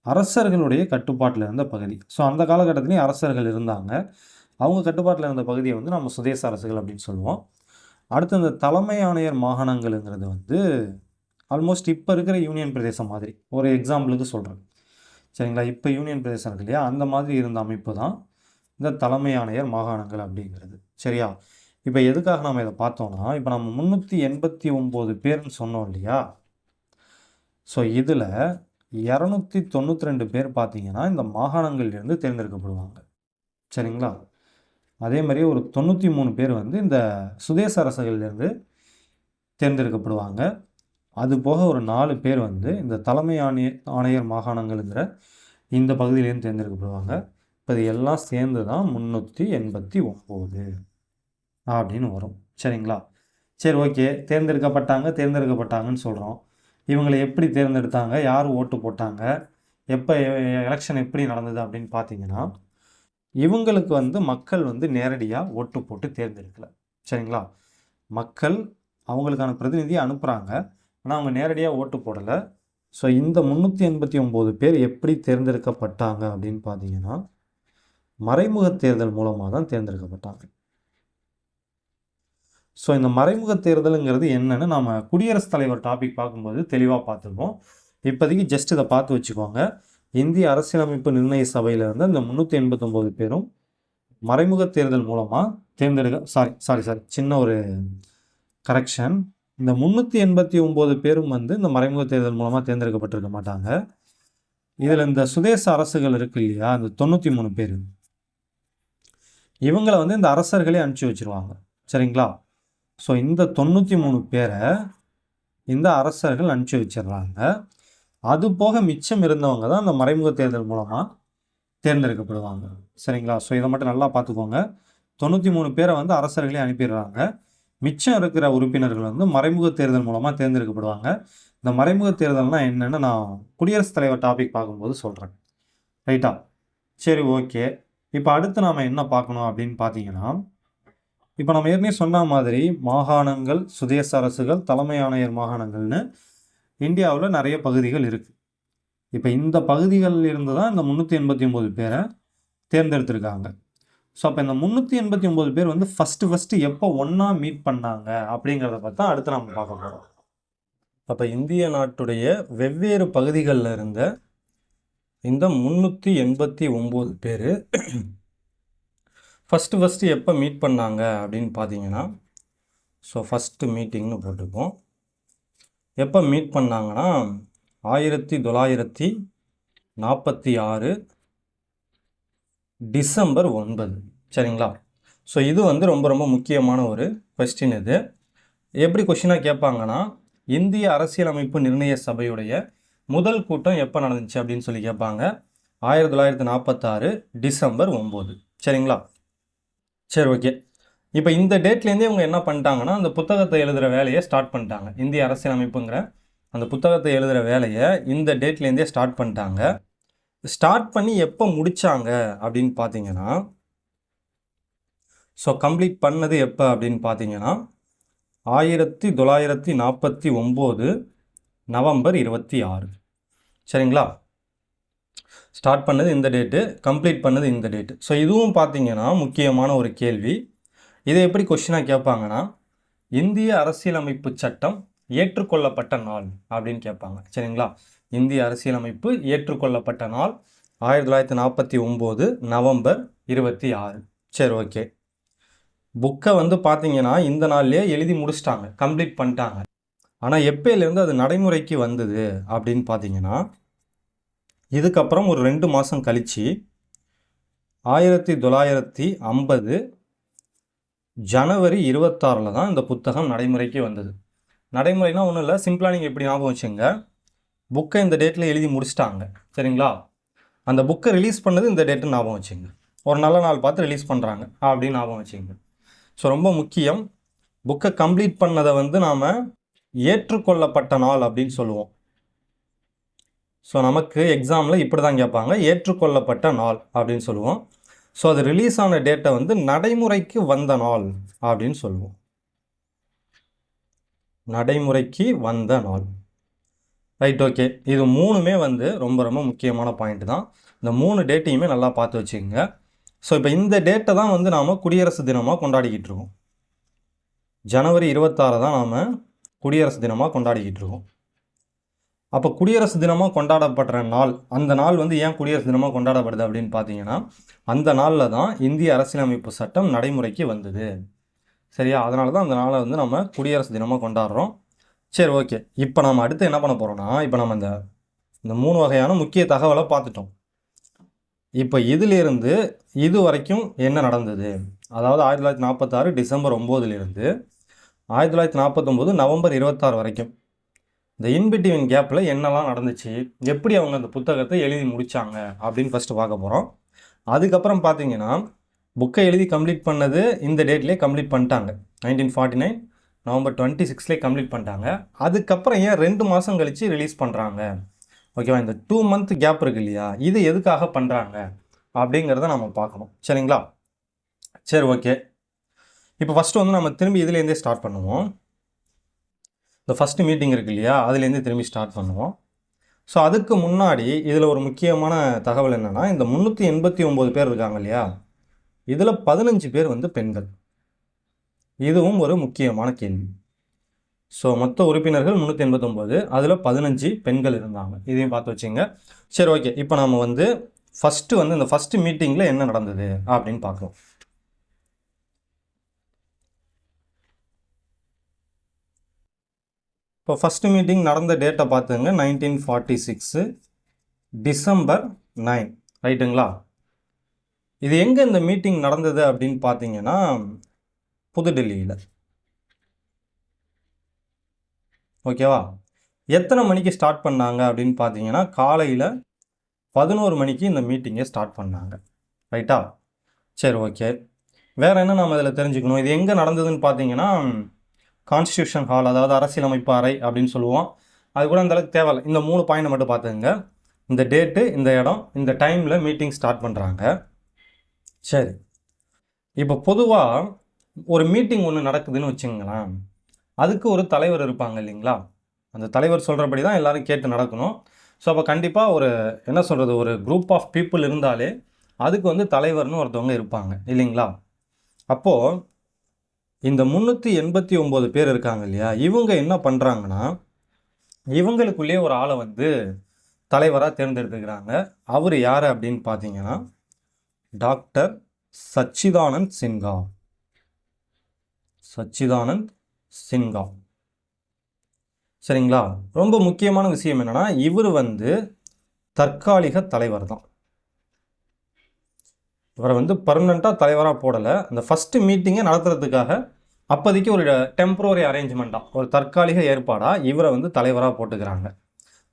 அரசர்களுடைய கட்டுப்பாட்டில் இருந்த பகுதி. ஸோ அந்த காலகட்டத்திலேயும் அரசர்கள் இருந்தாங்க. அவங்க கட்டுப்பாட்டில் இருந்த பகுதியை வந்து நம்ம சுதேச அரசுகள் அப்படின்னு சொல்லுவோம். அடுத்து இந்த தலைமை ஆணையர் மாகாணங்கள்ங்கிறது வந்து ஆல்மோஸ்ட் இப்போ இருக்கிற யூனியன் பிரதேசம் மாதிரி. ஒரு எக்ஸாம்பிளுக்கு சொல்கிறேன், சரிங்களா? இப்போ யூனியன் பிரதேசம் இருக்கு இல்லையா, அந்த மாதிரி இருந்த அமைப்பு தான் இந்த தலைமை ஆணையர் மாகாணங்கள் அப்படிங்கிறது. சரியா? இப்போ எதுக்காக நம்ம இதை பார்த்தோம்னா, இப்போ நம்ம 389 பேர்னு சொன்னோம் இல்லையா? ஸோ இதில் 292 பேர் பார்த்தீங்கன்னா இந்த மாகாணங்கள்லேருந்து தேர்ந்தெடுக்கப்படுவாங்க. சரிங்களா? அதே மாதிரி ஒரு 93 பேர் வந்து இந்த சுதேச அரசுகள்லேருந்து தேர்ந்தெடுக்கப்படுவாங்க. அது போக ஒரு 4 பேர் வந்து இந்த தலைமை ஆணையர் மாகாணங்கள்ங்கிற இந்த பகுதியிலேருந்து தேர்ந்தெடுக்கப்படுவாங்க. இப்போ இது எல்லாம் சேர்ந்து தான் 389 அப்படின்னு வரும். சரிங்களா? சரி, ஓகே. தேர்ந்தெடுக்கப்பட்டாங்கன்னு சொல்கிறோம். இவங்களை எப்படி தேர்ந்தெடுத்தாங்க, யார் ஓட்டு போட்டாங்க, எப்போ எலெக்ஷன் எப்படி நடந்தது அப்படின்னு பார்த்தீங்கன்னா இவங்களுக்கு வந்து மக்கள் வந்து நேரடியாக ஓட்டு போட்டு தேர்ந்தெடுக்கலை. சரிங்களா? மக்கள் அவங்களுக்கான பிரதிநிதியை அனுப்புகிறாங்க, ஆனால் அவங்க நேரடியாக ஓட்டு போடலை. ஸோ இந்த 389 பேர் எப்படி தேர்ந்தெடுக்கப்பட்டாங்க அப்படின்னு பார்த்தீங்கன்னா மறைமுக தேர்தல் மூலமாக தான் தேர்ந்தெடுக்கப்பட்டாங்க. ஸோ இந்த மறைமுக தேர்தலுங்கிறது என்னன்னு நம்ம குடியரசுத் தலைவர் டாபிக் பார்க்கும்போது தெளிவாக பார்த்துருக்கோம். இப்போதைக்கு ஜஸ்ட் இதை பார்த்து வச்சுக்கோங்க. இந்திய அரசியலமைப்பு நிர்ணய சபையில் இருந்த இந்த 389 பேரும் மறைமுக தேர்தல் மூலமாக சாரி சின்ன ஒரு கரெக்ஷன். இந்த 389 பேரும் வந்து இந்த மறைமுக தேர்தல் மூலமாக தேர்ந்தெடுக்கப்பட்டிருக்க மாட்டாங்க. இதில் இந்த சுதேச அரசுகள் இருக்கு இல்லையா, அந்த 93 பேர், இவங்களை வந்து இந்த அரசர்களே அனுப்பிச்சி வச்சிருவாங்க. சரிங்களா? ஸோ இந்த 93 பேரை இந்த அரசர்கள் அனுப்பிச்சி வச்சிடுறாங்க. அது போக மிச்சம் இருந்தவங்க தான் அந்த மறைமுக தேர்தல் மூலமாக தேர்ந்தெடுக்கப்படுவாங்க. சரிங்களா? ஸோ இதை மட்டும் நல்லா பார்த்துக்கோங்க. 93 பேரை வந்து அரசர்களே அனுப்பிடுறாங்க. மிச்சம் இருக்கிற உறுப்பினர்கள் வந்து மறைமுக தேர்தல் மூலமாக தேர்ந்தெடுக்கப்படுவாங்க. இந்த மறைமுக தேர்தல்னால் என்னென்னு நான் குடியரசுத் தலைவர் டாபிக் பார்க்கும்போது சொல்கிறேன். ரைட்டா? சரி, ஓகே. இப்போ அடுத்து நாம் என்ன பார்க்கணும் அப்படின்னு பார்த்தீங்கன்னா, இப்போ நம்ம ஏற்கனவே சொன்ன மாதிரி மாகாணங்கள், சுதேச அரசுகள், தலைமை ஆணையர் மாகாணங்கள்னு இந்தியாவில் நிறைய பகுதிகள் இருக்குது. இப்போ இந்த பகுதிகளில் இருந்து தான் இந்த 389 பேரை தேர்ந்தெடுத்திருக்காங்க. ஸோ அப்போ இந்த 389 பேர் வந்து ஃபஸ்ட்டு எப்போ ஒன்றா மீட் பண்ணாங்க அப்படிங்கிறத பார்த்தா அடுத்து நம்ம பார்க்க போகிறோம். அப்போ இந்திய நாட்டுடைய வெவ்வேறு பகுதிகளில் இருந்த இந்த 389 பேர் ஃபஸ்ட்டு எப்போ மீட் பண்ணாங்க அப்படின்னு பார்த்தீங்கன்னா, ஸோ ஃபஸ்ட்டு மீட்டிங்னு போட்டுப்போம். எப்போ மீட் பண்ணாங்கன்னா 1946 டிசம்பர் 9. சரிங்களா? ஸோ இது வந்து ரொம்ப ரொம்ப முக்கியமான ஒரு கொஸ்டின். இது எப்படி கொஸ்டினாக கேட்பாங்கன்னா, இந்திய அரசியலமைப்பு நிர்ணய சபையுடைய முதல் கூட்டம் எப்போ நடந்துச்சு அப்படின்னு சொல்லி கேட்பாங்க. 1946 டிசம்பர் 9. சரிங்களா? சரி, ஓகே. இப்போ இந்த டேட்லேருந்தே இவங்க என்ன பண்ணிட்டாங்கன்னா அந்த புத்தகத்தை எழுதுகிற வேலையை ஸ்டார்ட் பண்ணிட்டாங்க. இந்திய அரசியலமைப்புங்கிற அந்த புத்தகத்தை எழுதுகிற வேலையை இந்த டேட்லேருந்தே ஸ்டார்ட் பண்ணிட்டாங்க. ஸ்டார்ட் பண்ணி எப்போ முடித்தாங்க அப்படின்னு பார்த்தீங்கன்னா, ஸோ கம்ப்ளீட் பண்ணது எப்போ அப்படின்னு பார்த்தீங்கன்னா 1949 நவம்பர் 26. சரிங்களா? ஸ்டார்ட் பண்ணது இந்த டேட்டு, கம்ப்ளீட் பண்ணது இந்த டேட்டு. ஸோ இதுவும் பார்த்தீங்கன்னா முக்கியமான ஒரு கேள்வி. இதை எப்படி கொஸ்டினாக கேட்பாங்கன்னா, இந்திய அரசியலமைப்பு சட்டம் ஏற்றுக்கொள்ளப்பட்ட நாள் அப்படின்னு கேட்பாங்க. சரிங்களா? இந்திய அரசியலமைப்பு ஏற்றுக்கொள்ளப்பட்ட நாள் 1949 நவம்பர் 26. சரி, ஓகே. புக்கை வந்து பார்த்தீங்கன்னா இந்த நாள்லேயே எழுதி முடிச்சிட்டாங்க, கம்ப்ளீட் பண்ணிட்டாங்க. ஆனால் எப்போலேருந்து அது நடைமுறைக்கு வந்தது அப்படின்னு பார்த்தீங்கன்னா, இதுக்கப்புறம் ஒரு 2 மாதம் கழித்து 1950 ஜனவரி 26 தான் இந்த புத்தகம் நடைமுறைக்கு வந்தது. நடைமுறைனா ஒன்றும் இல்லை, சிம்பிளாக நீங்கள் எப்படி ஞாபகம் வச்சுங்க, புக்கை இந்த டேட்டில் எழுதி முடிச்சிட்டாங்க. சரிங்களா? அந்த புக்கை ரிலீஸ் பண்ணது இந்த டேட்டு ஞாபகம் வச்சுங்க. ஒரு நல்ல நாள் பார்த்து ரிலீஸ் பண்ணுறாங்க அப்படின்னு ஞாபகம் வச்சுங்க. ஸோ ரொம்ப முக்கியம். புக்கை கம்ப்ளீட் பண்ணதை வந்து நாம் ஏற்றுக்கொள்ளப்பட்ட நாள் அப்படின்னு சொல்லுவோம். ஸோ நமக்கு எக்ஸாமில் இப்படி தான் கேட்பாங்க, ஏற்றுக்கொள்ளப்பட்ட நாள் அப்படின்னு சொல்லுவோம். ஸோ அது ரிலீஸ் ஆன டேட்டை வந்து நடைமுறைக்கு வந்த நாள் அப்படின்னு சொல்லுவோம். நடைமுறைக்கு வந்த நாள். Right, okay. இது மூணுமே வந்து ரொம்ப ரொம்ப முக்கியமான பாயிண்ட் தான். இந்த 3 டேட்டையுமே நல்லா பார்த்து வச்சுக்கோங்க. ஸோ இப்போ இந்த டேட்டை தான் வந்து நாம் குடியரசு தினமாக கொண்டாடிக்கிட்டு இருக்கோம். ஜனவரி 26 தான் நாம் குடியரசு தினமாக கொண்டாடிக்கிட்டு இருக்கோம். அப்போ குடியரசு தினமாக கொண்டாடப்படுற நாள், அந்த நாள் வந்து ஏன் குடியரசு தினமாக கொண்டாடப்படுது அப்படின்னு பார்த்தீங்கன்னா, அந்த நாளில் தான் இந்திய அரசியலமைப்பு சட்டம் நடைமுறைக்கு வந்தது. சரியா? அதனால தான் அந்த நாளை வந்து நம்ம குடியரசு தினமாக கொண்டாடுறோம். சரி, ஓகே. இப்போ நம்ம அடுத்து என்ன பண்ண போகிறோம்னா, இப்போ நம்ம இந்த 3 வகையான முக்கிய தகவலை பார்த்துட்டோம். இப்போ இதிலிருந்து இது வரைக்கும் என்ன நடந்தது, அதாவது 1946 டிசம்பர் 9லிருந்து 1949 நவம்பர் 26 வரைக்கும் இந்த இன்பிட்வீன் கேப்பில் என்னெல்லாம் நடந்துச்சு, எப்படி அவங்க அந்த புத்தகத்தை எழுதி முடித்தாங்க அப்படின்னு ஃபஸ்ட்டு பார்க்க போகிறோம். அதுக்கப்புறம் பார்த்தீங்கன்னா, புக்கை எழுதி கம்ப்ளீட் பண்ணது இந்த டேட்லேயே கம்ப்ளீட் பண்ணிட்டாங்க. 1949 நவம்பர் 26லேயே கம்ப்ளீட் பண்ணிட்டாங்க. அதுக்கப்புறம் ஏன் 2 மாதம் கழித்து ரிலீஸ் பண்ணுறாங்க, ஓகேவா? இந்த 2 மந்த் கேப் இருக்கு இல்லையா, இது எதுக்காக பண்ணுறாங்க அப்படிங்கிறத நம்ம பார்க்கணும். சரிங்களா? சரி, ஓகே. இப்போ ஃபஸ்ட்டு வந்து நம்ம திரும்பி இதுலேருந்தே ஸ்டார்ட் பண்ணுவோம். இந்த ஃபஸ்ட்டு மீட்டிங் இருக்கு இல்லையா, அதுலேருந்து திரும்பி ஸ்டார்ட் பண்ணுவோம். ஸோ அதுக்கு முன்னாடி இதில் ஒரு முக்கியமான தகவல் என்னென்னா, இந்த 389 பேர் இருக்காங்க இல்லையா, இதில் 15 பேர் வந்து பெண்கள். இதுவும் ஒரு முக்கியமான கேள்வி. ஸோ மொத்த உறுப்பினர்கள் 389, அதில் 15 பெண்கள் இருந்தாங்க. இதையும் பார்த்து வச்சுங்க. சரி, ஓகே. இப்போ நம்ம வந்து ஃபஸ்ட்டு வந்து இந்த ஃபஸ்ட்டு மீட்டிங்கில் என்ன நடந்தது அப்படின்னு பார்க்கலாம். இப்போ ஃபஸ்ட்டு மீட்டிங் நடந்த டேட்டை பார்த்துங்க, 1946 டிசம்பர் 9. ரைட்டுங்களா? இது எங்கே இந்த மீட்டிங் நடந்தது அப்படின்னு பார்த்தீங்கன்னா, புதுடெல்லியில். ஓகேவா? எத்தனை மணிக்கு ஸ்டார்ட் பண்ணாங்க அப்படின்னு பார்த்தீங்கன்னா, காலையில் 11 மணிக்கு இந்த மீட்டிங்கை ஸ்டார்ட் பண்ணாங்க. ரைட்டா? சரி, ஓகே. வேறு என்ன நம்ம இதில் தெரிஞ்சுக்கணும், இது எங்கே நடந்ததுன்னு பார்த்தீங்கன்னா, கான்ஸ்டியூஷன் ஹால், அதாவது அரசியலமைப்பு அறை அப்படின்னு சொல்லுவோம். அது கூட அந்தளவுக்கு தேவையில்லை. இந்த 3 பாயிண்ட் மட்டும் பார்த்துங்க. இந்த டேட்டு, இந்த இடம், இந்த டைமில் மீட்டிங் ஸ்டார்ட் பண்ணுறாங்க. சரி, இப்போ பொதுவாக ஒரு மீட்டிங் ஒன்று நடக்குதுன்னு வச்சுங்களேன், அதுக்கு ஒரு தலைவர் இருப்பாங்க இல்லைங்களா? அந்த தலைவர் சொல்கிறபடி தான் எல்லோரும் கேட்டு நடக்கணும். ஸோ அப்போ கண்டிப்பாக ஒரு என்ன சொல்கிறது, ஒரு குரூப் ஆஃப் பீப்புள் இருந்தாலே அதுக்கு வந்து தலைவர்னு ஒருத்தவங்க இருப்பாங்க இல்லைங்களா? அப்போது இந்த 389 பேர் இருக்காங்க இல்லையா, இவங்க என்ன பண்ணுறாங்கன்னா, இவங்களுக்குள்ளேயே ஒரு ஆளை வந்து தலைவராக தேர்ந்தெடுத்துக்கிறாங்க. அவர் யார் அப்படின்னு பார்த்தீங்கன்னா, டாக்டர் சச்சிதானந்த் சின்ஹா. சச்சிதானந்த் சின்ஹா. சரிங்களா? ரொம்ப முக்கியமான விஷயம் என்னென்னா, இவர் வந்து தற்காலிக தலைவர் தான். இவரை வந்து பர்மனெண்ட்டாக தலைவராக போடலை. அந்த ஃபஸ்ட்டு மீட்டிங்கை நடத்துறதுக்காக அப்போதைக்கு ஒரு டெம்பரரி அரேஞ்ச்மெண்ட்டாக, ஒரு தற்காலிக ஏற்பாடாக இவரை வந்து தலைவராக போட்டுக்கிறாங்க.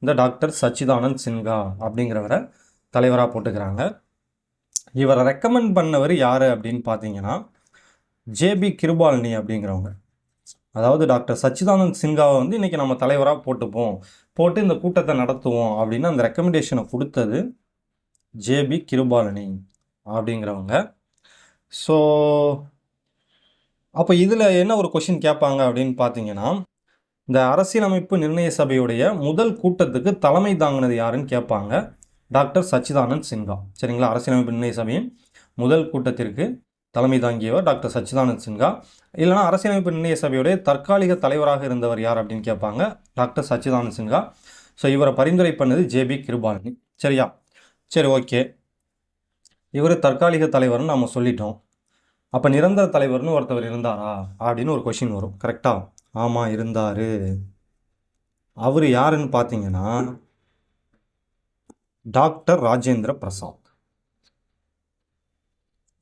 இந்த டாக்டர் சச்சிதானந்த் சின்ஹா அப்படிங்கிறவரை தலைவராக போட்டுக்கிறாங்க. இவரை ரெக்கமெண்ட் பண்ணவர் யார் அப்படின்னு பார்த்தீங்கன்னா, ஜேபி கிருபாலினி அப்படிங்கிறவங்க. அதாவது டாக்டர் சச்சிதானந்த் சின்ஹாவை வந்து இன்றைக்கி நம்ம தலைவராக போட்டு இந்த கூட்டத்தை நடத்துவோம் அப்படின்னு அந்த ரெக்கமெண்டேஷனை கொடுத்தது ஜேபி கிருபாலினி அப்படிங்கிறவங்க. ஸோ அப்போ இதில் என்ன ஒரு கொஷின் கேட்பாங்க அப்படின்னு பார்த்தீங்கன்னா, இந்த அரசியலமைப்பு நிர்ணய சபையுடைய முதல் கூட்டத்துக்கு தலைமை தாங்கினது யாருன்னு கேட்பாங்க. டாக்டர் சச்சிதானந்த் சின்ஹா. சரிங்களா? அரசியலமைப்பு நிர்ணய சபையின் முதல் கூட்டத்திற்கு தலைமை தாங்கியவர் டாக்டர் சச்சிதானந்த் சின்ஹா. இல்லைனா அரசியலமைப்பு நிர்ணய சபையுடைய தற்காலிக தலைவராக இருந்தவர் யார் அப்படின்னு கேட்பாங்க. டாக்டர் சச்சிதானந்த் சின்ஹா. ஸோ இவரை பரிந்துரை பண்ணது ஜேபி கிருபாலினி. சரியா? சரி, ஓகே. இவர் தற்காலிக தலைவர்னு நம்ம சொல்லிட்டோம். அப்போ நிரந்தர தலைவர்னு ஒருத்தவர் இருந்தாரா அப்படின்னு ஒரு கொஷின் வரும். கரெக்டாக? ஆமாம், இருந்தார். அவர் யாருன்னு பார்த்தீங்கன்னா டாக்டர் ராஜேந்திர பிரசாத்.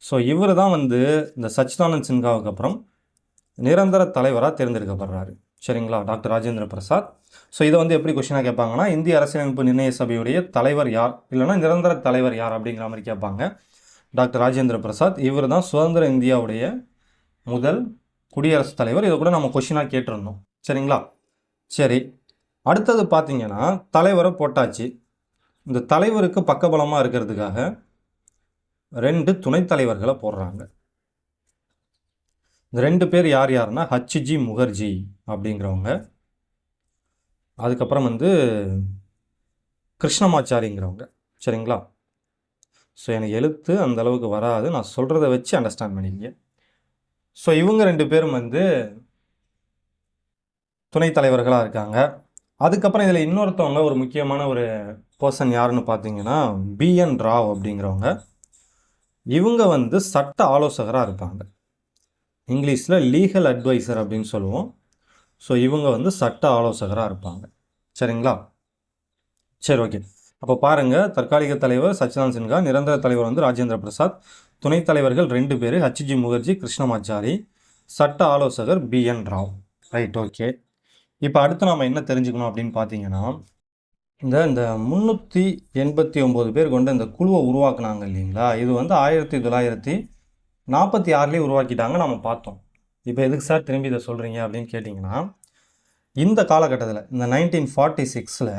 ஸோ இவர் தான் வந்து இந்த சச்சிதானந்த் சின்ஹாவுக்கு அப்புறம் நிரந்தர தலைவராக தேர்ந்தெடுக்கப்படுறாரு. சரிங்களா? டாக்டர் ராஜேந்திர பிரசாத். ஸோ இதை வந்து எப்படி கொஷினாக கேட்பாங்கன்னா, இந்திய அரசியலமைப்பு நிர்ணய சபையுடைய தலைவர் யார், இல்லைனா நிரந்தர தலைவர் யார் அப்படிங்கிற மாதிரி கேட்பாங்க. டாக்டர் ராஜேந்திர பிரசாத். இவர் தான் சுதந்திர இந்தியாவுடைய முதல் குடியரசுத் தலைவர். இதை கூட நம்ம கொஷினாக கேட்டிருந்தோம். சரிங்களா? சரி, அடுத்தது பார்த்தீங்கன்னா தலைவரை போட்டாச்சு. இந்த தலைவருக்கு பக்கபலமாக இருக்கிறதுக்காக 2 துணைத் தலைவர்களை போடுறாங்க. இந்த 2 பேர் யார் யாருன்னா ஹச்ஜி முகர்ஜி அப்படிங்கிறவங்க, அதுக்கப்புறம் வந்து கிருஷ்ணமாச்சாரிங்கிறவங்க. சரிங்களா? ஸோ எனக்கு எழுத்து அந்த அளவுக்கு வராது, நான் சொல்கிறத வச்சு அண்டர்ஸ்டாண்ட் பண்ணிங்க. ஸோ இவங்க 2 பேரும் வந்து துணைத் தலைவர்களாக இருக்காங்க. அதுக்கப்புறம் இதில் இன்னொருத்தவங்க ஒரு முக்கியமான ஒரு பர்சன் யாருன்னு பார்த்தீங்கன்னா பிஎன் ராவ் அப்படிங்கிறவங்க. இவங்க வந்து சட்ட ஆலோசகராக இருப்பாங்க. இங்கிலீஷில் லீகல் அட்வைசர் அப்படின்னு சொல்லுவோம். ஸோ இவங்க வந்து சட்ட ஆலோசகராக இருப்பாங்க. சரிங்களா? சரி, ஓகே. அப்போ பாருங்கள், தற்காலிக தலைவர் சச்சிதானந்த் சின்ஹா, நிரந்தர தலைவர் வந்து ராஜேந்திர பிரசாத், துணைத் தலைவர்கள் 2 பேர் ஹச்ஜி முகர்ஜி, கிருஷ்ணமாச்சாரி, சட்ட ஆலோசகர் பிஎன் ராவ். Right, okay. இப்போ அடுத்து நாம் என்ன தெரிஞ்சுக்கணும் அப்படின்னு பார்த்தீங்கன்னா, இந்த 389 பேர் கொண்ட இந்த குழுவை உருவாக்குனாங்க இல்லைங்களா, இது வந்து 1946 உருவாக்கிட்டாங்க, நம்ம பார்த்தோம். இப்போ எதுக்கு சார் திரும்பி இதை சொல்கிறீங்க அப்படின்னு கேட்டிங்கன்னா, இந்த காலகட்டத்தில் இந்த 1946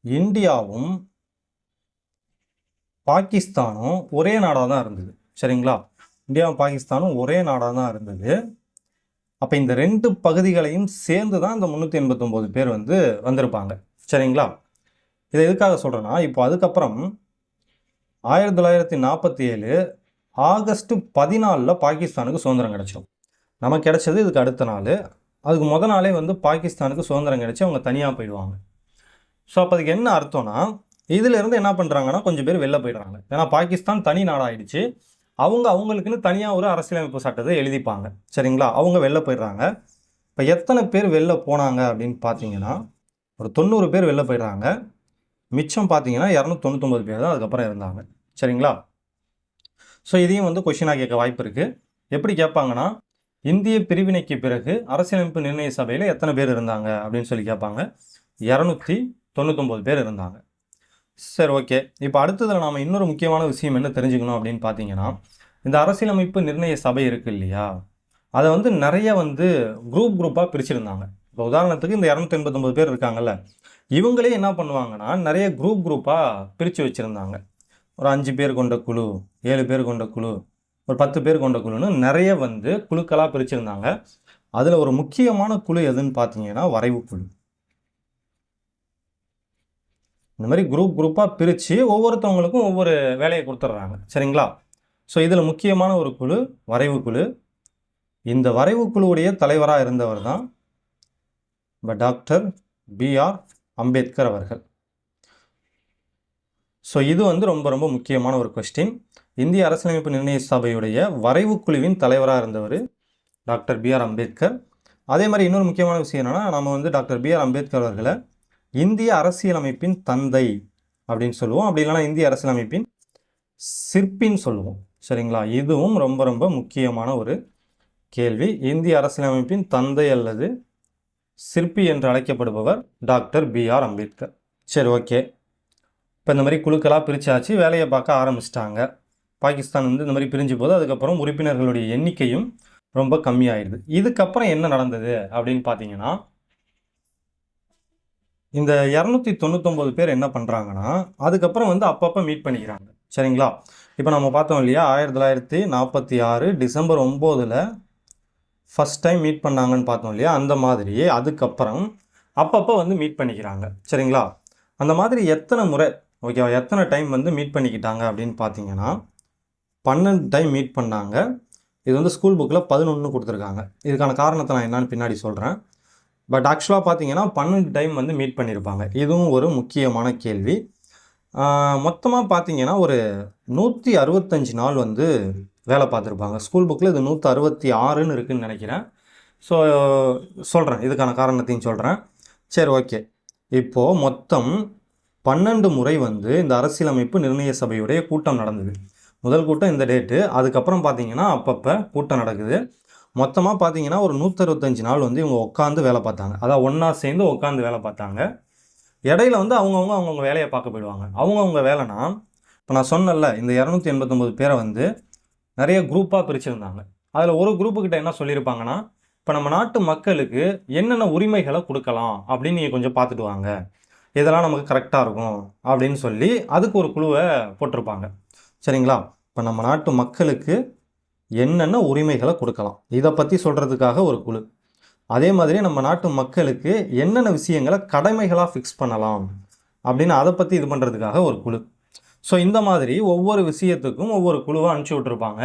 இந்தியாவும் பாகிஸ்தானும் ஒரே நாடாக தான் இருந்தது. சரிங்களா? இந்தியாவும் பாகிஸ்தானும் ஒரே நாடாக தான் இருந்தது. அப்போ இந்த 2 பகுதிகளையும் சேர்ந்து தான் இந்த 389 பேர் வந்து வந்திருப்பாங்க. சரிங்களா? இதை எதுக்காக சொல்கிறேன்னா, இப்போ அதுக்கப்புறம் 1947 ஆகஸ்ட் 14 பாகிஸ்தானுக்கு சுதந்திரம் கிடச்சிடும். நமக்கு கிடைச்சது இதுக்கு அடுத்த நாள். அதுக்கு முதல் நாளே வந்து பாகிஸ்தானுக்கு சுதந்திரம் கிடச்சி அவங்க தனியாக போயிடுவாங்க. ஸோ அப்போ அதுக்கு என்ன அர்த்தம்னா, இதிலேருந்து என்ன பண்ணுறாங்கன்னா கொஞ்சம் பேர் வெளில போயிடுறாங்க. ஏன்னா பாகிஸ்தான் தனி நாடாகிடுச்சு. அவங்களுக்குன்னு தனியாக ஒரு அரசியலமைப்பு சட்டத்தை எழுதிப்பாங்க. சரிங்களா? அவங்க வெளில போயிடுறாங்க. இப்போ எத்தனை பேர் வெளில போனாங்க அப்படின்னு பார்த்தீங்கன்னா, ஒரு 90 பேர் வெளில போயிடுறாங்க. மிச்சம் பார்த்தீங்கன்னா 299 பேர் தான் அதுக்கப்புறம் இருந்தாங்க. சரிங்களா? ஸோ இதையும் வந்து கொஷினாக கேட்க வாய்ப்பு இருக்குது. எப்படி கேட்பாங்கன்னா, இந்திய பிரிவினைக்கு பிறகு அரசியலமைப்பு நிர்ணய சபையில் எத்தனை பேர் இருந்தாங்க அப்படின்னு சொல்லி கேட்பாங்க. 299 பேர் இருந்தாங்க. சரி, ஓகே. இப்போ அடுத்ததில் நாம் இன்னொரு முக்கியமான விஷயம் என்ன தெரிஞ்சுக்கணும் அப்படின்னு பார்த்தீங்கன்னா, இந்த அரசியலமைப்பு நிர்ணய சபை இருக்குது இல்லையா, அதை வந்து நிறைய வந்து குரூப்பாக பிரிச்சுருந்தாங்க. இப்போ உதாரணத்துக்கு இந்த 289 பேர் இருக்காங்கல்ல, இவங்களே என்ன பண்ணுவாங்கன்னா நிறைய குரூப்பாக பிரித்து வச்சுருந்தாங்க. ஒரு 5 பேர் கொண்ட குழு, 7 பேர் கொண்ட குழு, ஒரு 10 பேர் கொண்ட குழுன்னு நிறைய வந்து குழுக்களாக பிரிச்சுருந்தாங்க. அதில் ஒரு முக்கியமான குழு எதுன்னு பார்த்தீங்கன்னா வரைவு குழு. இந்த மாதிரி குரூப்பாக பிரித்து ஒவ்வொருத்தவங்களுக்கும் ஒவ்வொரு வேலையை கொடுத்துட்றாங்க. சரிங்களா? ஸோ இதில் முக்கியமான ஒரு குழு வரைவு குழு. இந்த வரைவு குழுவுடைய தலைவராக இருந்தவர் தான் டாக்டர் பிஆர் அம்பேத்கர் அவர்கள். ஸோ இது வந்து ரொம்ப ரொம்ப முக்கியமான ஒரு கொஸ்டின். இந்திய அரசியலமைப்பு நிர்ணய சபையுடைய வரைவு குழுவின் தலைவராக இருந்தவர் டாக்டர் பிஆர் அம்பேத்கர். அதே மாதிரி இன்னொரு முக்கியமான விஷயம் என்னென்னா, நம்ம வந்து டாக்டர் பிஆர் அம்பேத்கர் அவர்களை இந்திய அரசியலமைப்பின் தந்தை அப்படின்னு சொல்லுவோம். அப்படி இல்லைனா இந்திய அரசியலமைப்பின் சிற்பின்னு சொல்லுவோம். சரிங்களா? இதுவும் ரொம்ப ரொம்ப முக்கியமான ஒரு கேள்வி. இந்திய அரசியலமைப்பின் தந்தை அல்லது சிற்பி என்று அழைக்கப்படுபவர் டாக்டர் பிஆர் அம்பேத்கர். சரி, ஓகே. இப்போ இந்த மாதிரி குழுக்களாக பிரித்தாச்சு, வேலையை பார்க்க ஆரம்பிச்சிட்டாங்க. பாகிஸ்தான் வந்து இந்த மாதிரி பிரிஞ்சு போது அதுக்கப்புறம் உறுப்பினர்களுடைய எண்ணிக்கையும் ரொம்ப கம்மியாயிடுது. இதுக்கப்புறம் என்ன நடந்தது அப்படின்னு பார்த்தீங்கன்னா, இந்த 299 பேர் என்ன பண்ணுறாங்கன்னா, அதுக்கப்புறம் வந்து அப்பப்போ மீட் பண்ணிக்கிறாங்க. சரிங்களா? இப்போ நம்ம பார்த்தோம் இல்லையா, 1946 டிசம்பர் 9ல் ஃபஸ்ட் டைம் மீட் பண்ணாங்கன்னு பார்த்தோம் இல்லையா, அந்த மாதிரி அதுக்கப்புறம் அப்பப்போ வந்து மீட் பண்ணிக்கிறாங்க. சரிங்களா? அந்த மாதிரி எத்தனை முறை, ஓகேவா, எத்தனை டைம் வந்து மீட் பண்ணிக்கிட்டாங்க அப்படின்னு பார்த்தீங்கன்னா, 12 டைம் மீட் பண்ணாங்க. இது வந்து ஸ்கூல் புக்கில் 11 கொடுத்துருக்காங்க. இதுக்கான காரணத்தை நான் என்னன்னு பின்னாடி சொல்கிறேன். பட் ஆக்சுவலாக பார்த்தீங்கன்னா 12 டைம் வந்து மீட் பண்ணியிருப்பாங்க. இதுவும் ஒரு முக்கியமான கேள்வி. மொத்தமாக பார்த்தீங்கன்னா ஒரு 165 நாள் வந்து வேலை பார்த்துருப்பாங்க. ஸ்கூல் புக்கில் இது 166ன்னு இருக்குதுன்னு நினைக்கிறேன். ஸோ சொல்கிறேன், இதுக்கான காரணத்தையும் சொல்கிறேன். சரி, ஓகே. இப்போது மொத்தம் 12 முறை வந்து இந்த அரசியலமைப்பு நிர்ணய சபையுடைய கூட்டம் நடந்தது. முதல் கூட்டம் இந்த டேட்டு, அதுக்கப்புறம் பார்த்தீங்கன்னா அப்பப்போ கூட்டம் நடக்குது. மொத்தமாக பார்த்தீங்கன்னா ஒரு 165 நாள் வந்து இவங்க உட்காந்து வேலை பார்த்தாங்க. அதாவது ஒன்றா சேர்ந்து உட்காந்து வேலை பார்த்தாங்க. இடையில வந்து அவங்கவுங்க வேலையை பார்க்க போயிடுவாங்க. அவங்கவுங்க வேலைனா, இப்போ நான் சொன்னேன்ல, இந்த 289 பேரை வந்து நிறைய குரூப்பாக பிரிச்சுருந்தாங்க. அதில் ஒரு குரூப்புக்கிட்ட என்ன சொல்லியிருப்பாங்கன்னா, இப்போ நம்ம நாட்டு மக்களுக்கு என்னென்ன உரிமைகளை கொடுக்கலாம் அப்படின்னு நீங்கள் கொஞ்சம் பார்த்துட்டு வாங்க, இதெல்லாம் நமக்கு கரெக்டாக இருக்கும் அப்படின்னு சொல்லி அதுக்கு ஒரு குழுவை போட்டிருப்பாங்க. சரிங்களா? இப்போ நம்ம நாட்டு மக்களுக்கு என்னென்ன உரிமைகளை கொடுக்கலாம், இதை பற்றி சொல்கிறதுக்காக ஒரு குழு. அதே மாதிரி நம்ம நாட்டு மக்களுக்கு என்னென்ன விஷயங்களை கடமைகளாக ஃபிக்ஸ் பண்ணலாம் அப்படின்னு அதை பற்றி இது பண்ணுறதுக்காக ஒரு குழு. ஸோ இந்த மாதிரி ஒவ்வொரு விஷயத்துக்கும் ஒவ்வொரு குழுவாக அனுப்பிச்சி விட்ருப்பாங்க.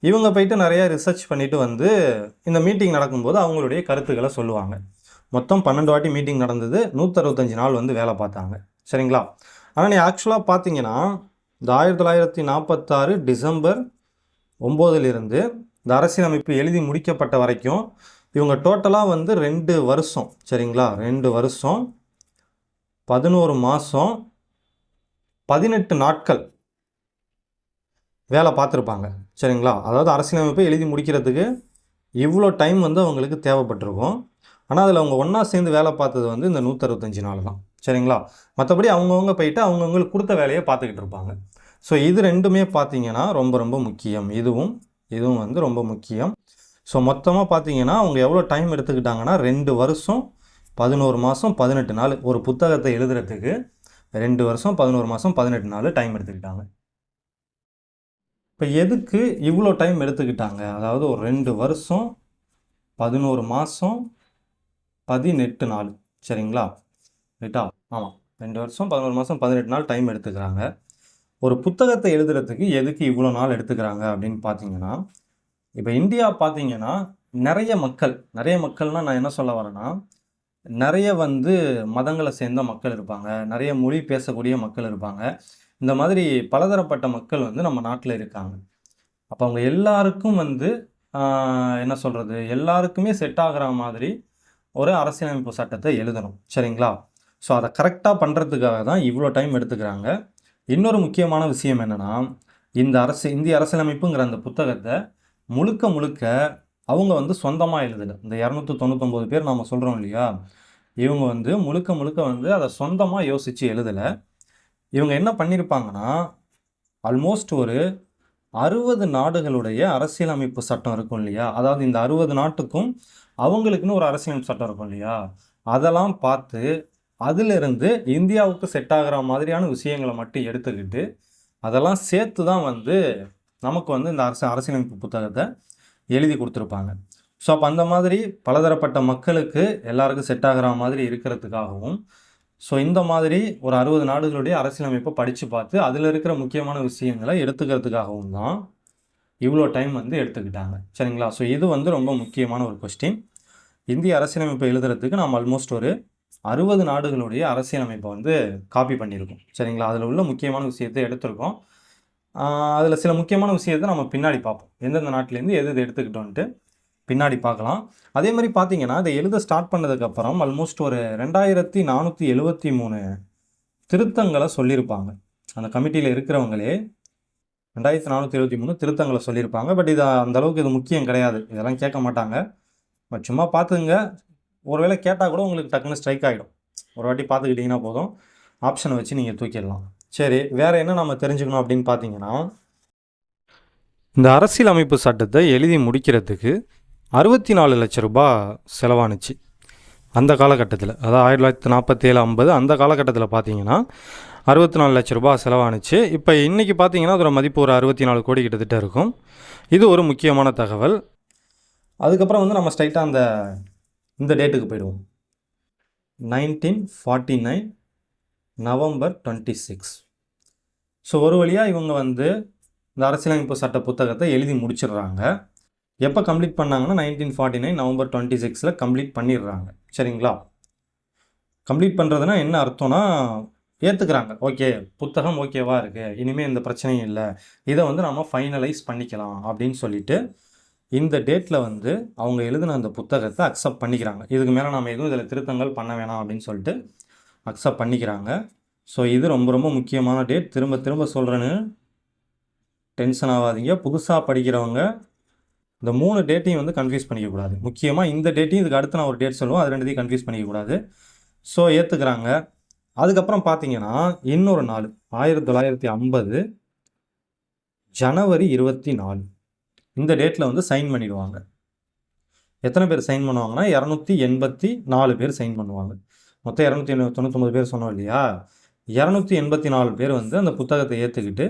இவங்க போயிட்டு நிறையா ரிசர்ச் பண்ணிவிட்டு வந்து இந்த மீட்டிங் நடக்கும்போது அவங்களுடைய கருத்துக்களை சொல்லுவாங்க. மொத்தம் 12 வாட்டி மீட்டிங் நடந்தது. 165 நாள் வந்து வேலை பார்த்தாங்க. சரிங்களா? ஆனால் நீ ஆக்சுவலாக பார்த்தீங்கன்னா இந்த 1946 டிசம்பர் 9லிருந்து இந்த அரசியலமைப்பு எழுதி முடிக்கப்பட்ட வரைக்கும் இவங்க டோட்டலாக வந்து 2 வருஷம், சரிங்களா, 2 வருஷம் 11 மாதம் 18 நாட்கள் வேலை பார்த்துருப்பாங்க. சரிங்களா? அதாவது அரசியலமைப்பை எழுதி முடிக்கிறதுக்கு இவ்வளோ டைம் வந்து அவங்களுக்கு தேவைப்பட்டிருக்கும். ஆனால் அதில் அவங்க ஒன்றா சேர்ந்து வேலை பார்த்தது வந்து இந்த 165 நாள் தான். சரிங்களா? மற்றபடி அவங்கவுங்க போயிட்டு அவங்கவுங்களுக்கு கொடுத்த வேலையை பார்த்துக்கிட்டு இருப்பாங்க. ஸோ இது ரெண்டுமே பார்த்தீங்கன்னா ரொம்ப ரொம்ப முக்கியம். இதுவும் வந்து ரொம்ப முக்கியம். ஸோ மொத்தமாக பார்த்தீங்கன்னா அவங்க எவ்வளோ டைம் எடுத்துக்கிட்டாங்கன்னா 2 வருஷம் 11 மாதம் 18 நாள். ஒரு புத்தகத்தை எழுதுறதுக்கு 2 வருஷம் 11 மாதம் 18 நாள் டைம் எடுத்துக்கிட்டாங்க. இப்போ எதுக்கு இவ்வளோ டைம் எடுத்துக்கிட்டாங்க? அதாவது ஒரு 2 வருஷம் 11 மாதம் 18 நாள். சரிங்களா? ரைட்டா? ஆமாம், 2 வருஷம் 11 மாதம் 18 நாள் டைம் எடுத்துக்கிறாங்க. ஒரு புத்தகத்தை எழுதுறதுக்கு எதுக்கு இவ்வளோ நாள் எடுத்துக்கிறாங்க அப்படின்னு பார்த்தீங்கன்னா, இப்போ இந்தியா பார்த்தீங்கன்னா நிறைய மக்கள்னால் நான் என்ன சொல்ல வரேன்னா, நிறைய வந்து மதங்களை சேர்ந்த மக்கள் இருப்பாங்க, நிறைய மொழி பேசக்கூடிய மக்கள் இருப்பாங்க. இந்த மாதிரி பலதரப்பட்ட மக்கள் வந்து நம்ம நாட்டில் இருக்காங்க. அப்போ அவங்க எல்லாருக்கும் வந்து என்ன சொல்கிறது, எல்லாருக்குமே செட் ஆகிற மாதிரி ஒரு அரசியலமைப்பு சட்டத்தை எழுதணும். சரிங்களா? ஸோ அதை கரெக்டாக பண்ணுறதுக்காக தான் இவ்வளோ டைம் எடுத்துக்கிறாங்க. இன்னொரு முக்கியமான விஷயம் என்னென்னா, இந்திய அரசியலமைப்புங்கிற அந்த புத்தகத்தை முழுக்க அவங்க வந்து சொந்தமாக எழுதலை. இந்த 299 பேர் நாம் சொல்கிறோம் இல்லையா, இவங்க வந்து முழுக்க வந்து அதை சொந்தமாக யோசித்து எழுதலை. இவங்க என்ன பண்ணியிருப்பாங்கன்னா, ஆல்மோஸ்ட் ஒரு 60 நாடுகளுடைய அரசியலமைப்பு சட்டம் இருக்கும் இல்லையா, அதாவது இந்த 60 நாட்டுக்கும் அவங்களுக்குன்னு ஒரு அரசியலமைப்பு சட்டம் இருக்கும் இல்லையா, அதெல்லாம் பார்த்து அதிலிருந்து இந்தியாவுக்கு செட் ஆகிற மாதிரியான விஷயங்களை மட்டும் எடுத்துக்கிட்டு அதெல்லாம் சேர்த்து தான் வந்து நமக்கு வந்து இந்த அரசியலமைப்பு புத்தகத்தை எழுதி கொடுத்துருப்பாங்க. ஸோ அப்போ அந்த மாதிரி பலதரப்பட்ட மக்களுக்கு எல்லாருக்கும் செட் ஆகிற மாதிரி இருக்கிறதுக்காகவும், ஸோ இந்த மாதிரி ஒரு 60 நாடுகளுடைய அரசியலமைப்பை படித்து பார்த்து அதில் இருக்கிற முக்கியமான விஷயங்களை எடுத்துக்கிறதுக்காகவும் தான் இவ்வளோ டைம் வந்து எடுத்துக்கிட்டாங்க. சரிங்களா? ஸோ இது வந்து ரொம்ப முக்கியமான ஒரு கொஸ்டின். இந்திய அரசியலமைப்பை எழுதுறதுக்கு நாம் ஆல்மோஸ்ட் ஒரு 60 நாடுகளுடைய அரசியலமைப்பை வந்து காப்பி பண்ணியிருக்கோம். சரிங்களா? அதில் உள்ள முக்கியமான விஷயத்தை எடுத்திருக்கோம். அதில் சில முக்கியமான விஷயத்தை நம்ம பின்னாடி பார்ப்போம். எந்தெந்த நாட்டிலேருந்து எது எடுத்துக்கிட்டோன்ட்டு பின்னாடி பார்க்கலாம். அதே மாதிரி பார்த்தீங்கன்னா, இதை எழுத ஸ்டார்ட் பண்ணதுக்கப்புறம் ஆல்மோஸ்ட் ஒரு 2473 திருத்தங்களை சொல்லியிருப்பாங்க. அந்த கமிட்டியில் இருக்கிறவங்களே 2473 திருத்தங்களை சொல்லியிருப்பாங்க. பட் இது அந்தளவுக்கு இது முக்கியம் கிடையாது, இதெல்லாம் கேட்க மாட்டாங்க. பட் சும்மா பார்த்துங்க, ஒருவேளை கேட்டால் கூட உங்களுக்கு டக்குன்னு ஸ்ட்ரைக் ஆகிடும். ஒரு வாட்டி பார்த்துக்கிட்டிங்கன்னா போதும், ஆப்ஷனை வச்சு நீங்கள் தூக்கிடலாம். சரி, வேறு என்ன நம்ம தெரிஞ்சுக்கணும் அப்படின்னு பார்த்தீங்கன்னா, இந்த அரசியலமைப்பு சட்டத்தை எழுதி முடிக்கிறதுக்கு 64 லட்ச ரூபாய் செலவானுச்சு அந்த காலகட்டத்தில். அதாவது 1947 50 அந்த காலகட்டத்தில் பார்த்தீங்கன்னா 64 லட்ச ரூபாய் செலவானுச்சு. இப்போ இன்றைக்கி பார்த்தீங்கன்னா அதோட மதிப்பு ஒரு 64 கோடி கிட்டத்தட்ட இருக்கும். இது ஒரு முக்கியமான தகவல். அதுக்கப்புறம் வந்து நம்ம ஸ்ட்ரைட்டாக இந்த டேட்டுக்கு போயிடுவோம். 1949 நவம்பர் 26. ஸோ ஒரு வழியாக இவங்க வந்து இந்த அரசியலமைப்பு சட்ட புத்தகத்தை எழுதி முடிச்சிடுறாங்க. எப்போ கம்ப்ளீட் பண்ணாங்கன்னா 1949 நவம்பர் 26 கம்ப்ளீட் பண்ணிடுறாங்க. சரிங்களா? கம்ப்ளீட் பண்ணுறதுனா என்ன அர்த்தம்னா ஏற்றுக்கிறாங்க. ஓகே, புத்தகம் ஓகேவா இருக்குது, இனிமேல் இந்த பிரச்சனையும் இல்லை, இதை வந்து நம்ம ஃபைனலைஸ் பண்ணிக்கலாம் அப்படின்னு சொல்லிட்டு இந்த டேட்டில் வந்து அவங்க எழுதின அந்த புத்தகத்தை அக்செப்ட் பண்ணிக்கிறாங்க. இதுக்கு மேலே நம்ம எதுவும் இதில் திருத்தங்கள் பண்ண வேணாம் அப்படின்னு சொல்லிட்டு அக்செப்ட் பண்ணிக்கிறாங்க. ஸோ இது ரொம்ப ரொம்ப முக்கியமான டேட். திரும்ப திரும்ப சொல்கிறேன்னு டென்ஷன் ஆகாதீங்க. புதுசாக படிக்கிறவங்க இந்த 3 டேட்டையும் வந்து கன்ஃபியூஸ் பண்ணிக்கக்கூடாது. முக்கியமாக இந்த டேட்டையும் இதுக்கு அடுத்து நான் ஒரு டேட் சொல்லுவோம், அது ரெண்டுத்தையும் கன்ஃபியூஸ் பண்ணிக்கக்கூடாது. ஸோ ஏற்றுக்கிறாங்க. அதுக்கப்புறம் பார்த்தீங்கன்னா இன்னொரு நாள் 1950 ஜனவரி 24 இந்த டேட்டில் வந்து சைன் பண்ணிடுவாங்க. எத்தனை பேர் சைன் பண்ணுவாங்கன்னா 284 பேர் சைன் பண்ணுவாங்க. மொத்தம் 299 பேர் சொன்னோம் இல்லையா? 284 பேர் வந்து அந்த புத்தகத்தை ஏற்றுக்கிட்டு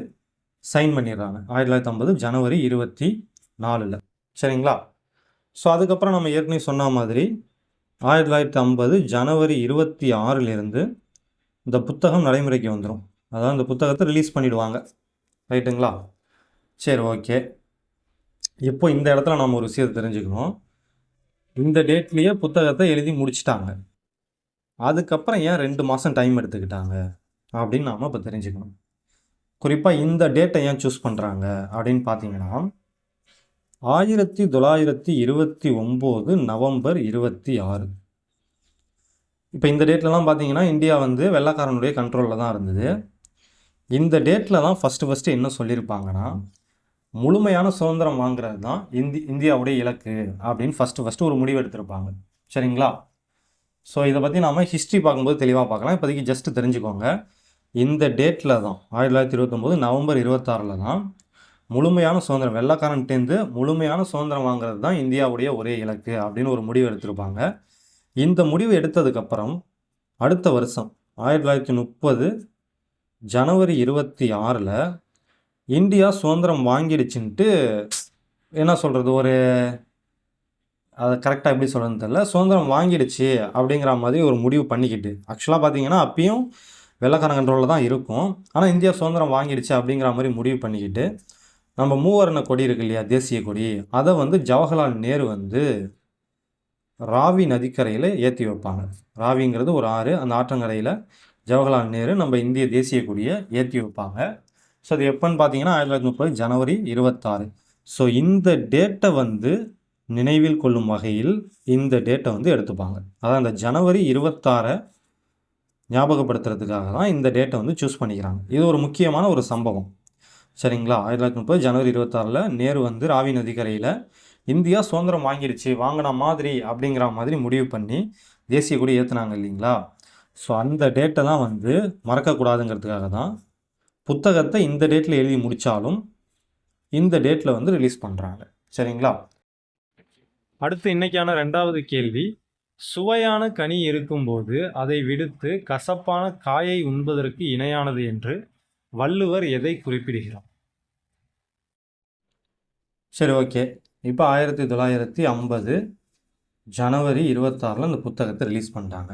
சைன் பண்ணிடுறாங்க 1950 ஜனவரி 24. சரிங்களா? ஸோ அதுக்கப்புறம் நம்ம ஏற்கனவே சொன்ன மாதிரி 1950 ஜனவரி 26 இந்த புத்தகம் நடைமுறைக்கு வந்துடும். அதாவது இந்த புத்தகத்தை ரிலீஸ் பண்ணிவிடுவாங்க. ரைட்டுங்களா? சரி, ஓகே. இப்போ இந்த இடத்துல நம்ம ஒரு விஷயத்தை தெரிஞ்சுக்கணும். இந்த டேட்லேயே புத்தகத்தை எழுதி முடிச்சிட்டாங்க. அதுக்கப்புறம் ஏன் 2 மாதம் டைம் எடுத்துக்கிட்டாங்க அப்படின்னு நாம் இப்போ தெரிஞ்சுக்கணும். குறிப்பாக இந்த டேட்டை ஏன் சூஸ் பண்ணுறாங்க அப்படின்னு பார்த்தீங்கன்னா 1929 நவம்பர் 26. இப்போ இந்த டேட்லலாம் பார்த்தீங்கன்னா இந்தியா வந்து வெள்ளைக்காரனுடைய கண்ட்ரோலில் தான் இருந்தது. இந்த டேட்டில் தான் ஃபஸ்ட்டு என்ன சொல்லியிருப்பாங்கன்னா முழுமையான சுதந்திரம் வாங்குறது தான் இந்தியாவுடைய இலக்கு அப்படின்னு ஃபஸ்ட்டு ஒரு முடிவு எடுத்திருப்பாங்க. சரிங்களா? ஸோ இதை பற்றி நாம் ஹிஸ்ட்ரி பார்க்கும்போது தெளிவாக பார்க்கலாம். இப்போதைக்கு ஜஸ்ட்டு தெரிஞ்சுக்கோங்க. இந்த டேட்டில் தான் 1929 நவம்பர் 26 தான் முழுமையான சுதந்திரம், வெள்ளைக்காரன்ட்டேருந்து முழுமையான சுதந்திரம் வாங்குறது தான் இந்தியாவுடைய ஒரே இலக்கு அப்படின்னு ஒரு முடிவு எடுத்திருப்பாங்க. இந்த முடிவு எடுத்ததுக்கப்புறம் அடுத்த வருஷம் 1930 ஜனவரி 26 இந்தியா சுதந்திரம் வாங்கிடுச்சுன்ட்டு என்ன சொல்கிறது, ஒரு அதை கரெக்டாக எப்படி சொல்கிறதுன்னு தெரியல, சுதந்திரம் வாங்கிடுச்சு அப்படிங்கிற மாதிரி ஒரு முடிவு பண்ணிக்கிட்டு, ஆக்சுவலாக பார்த்தீங்கன்னா அப்பயும் வெள்ளைக்காரன் கண்ட்ரோலில் தான் இருக்கும், ஆனால் இந்தியா சுதந்திரம் வாங்கிடுச்சு அப்படிங்கிற மாதிரி முடிவு பண்ணிக்கிட்டு நம்ம மூவர்ண கொடி இருக்கு இல்லையா, தேசிய கொடி, அதை வந்து ஜவஹர்லால் நேரு வந்து ராவி நதிக்கரையில் ஏற்றி வைப்பாங்க. ராவிங்கிறது ஒரு ஆறு, அந்த ஆற்றங்கரையில் ஜவஹர்லால் நேரு நம்ம இந்திய தேசிய கொடியை ஏற்றி வைப்பாங்க. ஸோ அது எப்போன்னு பார்த்தீங்கன்னா 1930 ஜனவரி 26. ஸோ இந்த டேட்டை வந்து நினைவில் கொள்ளும் வகையில் இந்த டேட்டை வந்து எடுத்துப்பாங்க. அதான் இந்த ஜனவரி 26 ஞாபகப்படுத்துறதுக்காக தான் இந்த டேட்டை வந்து சூஸ் பண்ணிக்கிறாங்க. இது ஒரு முக்கியமான ஒரு சம்பவம். சரிங்களா? 1930 ஜனவரி 26 நேரு வந்து ராவி நதிக்கரையில் இந்தியா சுதந்திரம் வாங்கிடுச்சு, வாங்கின மாதிரி அப்படிங்கிற மாதிரி முடிவு பண்ணி தேசிய கொடி ஏற்றுனாங்க இல்லைங்களா? ஸோ அந்த டேட்டை தான் வந்து மறக்கக்கூடாதுங்கிறதுக்காக தான் புத்தகத்தை இந்த டேட்டில் எழுதி முடித்தாலும் இந்த டேட்டில் வந்து ரிலீஸ் பண்ணுறாங்க. சரிங்களா? அடுத்து இன்னைக்கான 2வது கேள்வி, சுவையான கனி இருக்கும்போது அதை விடுத்து கசப்பான காயை உண்பதற்கு இணையானது என்று வள்ளுவர் எதை குறிப்பிடுகிறார்? சரி, ஓகே. இப்போ 1950 ஜனவரி 26 அந்த புத்தகத்தை ரிலீஸ் பண்ணிட்டாங்க.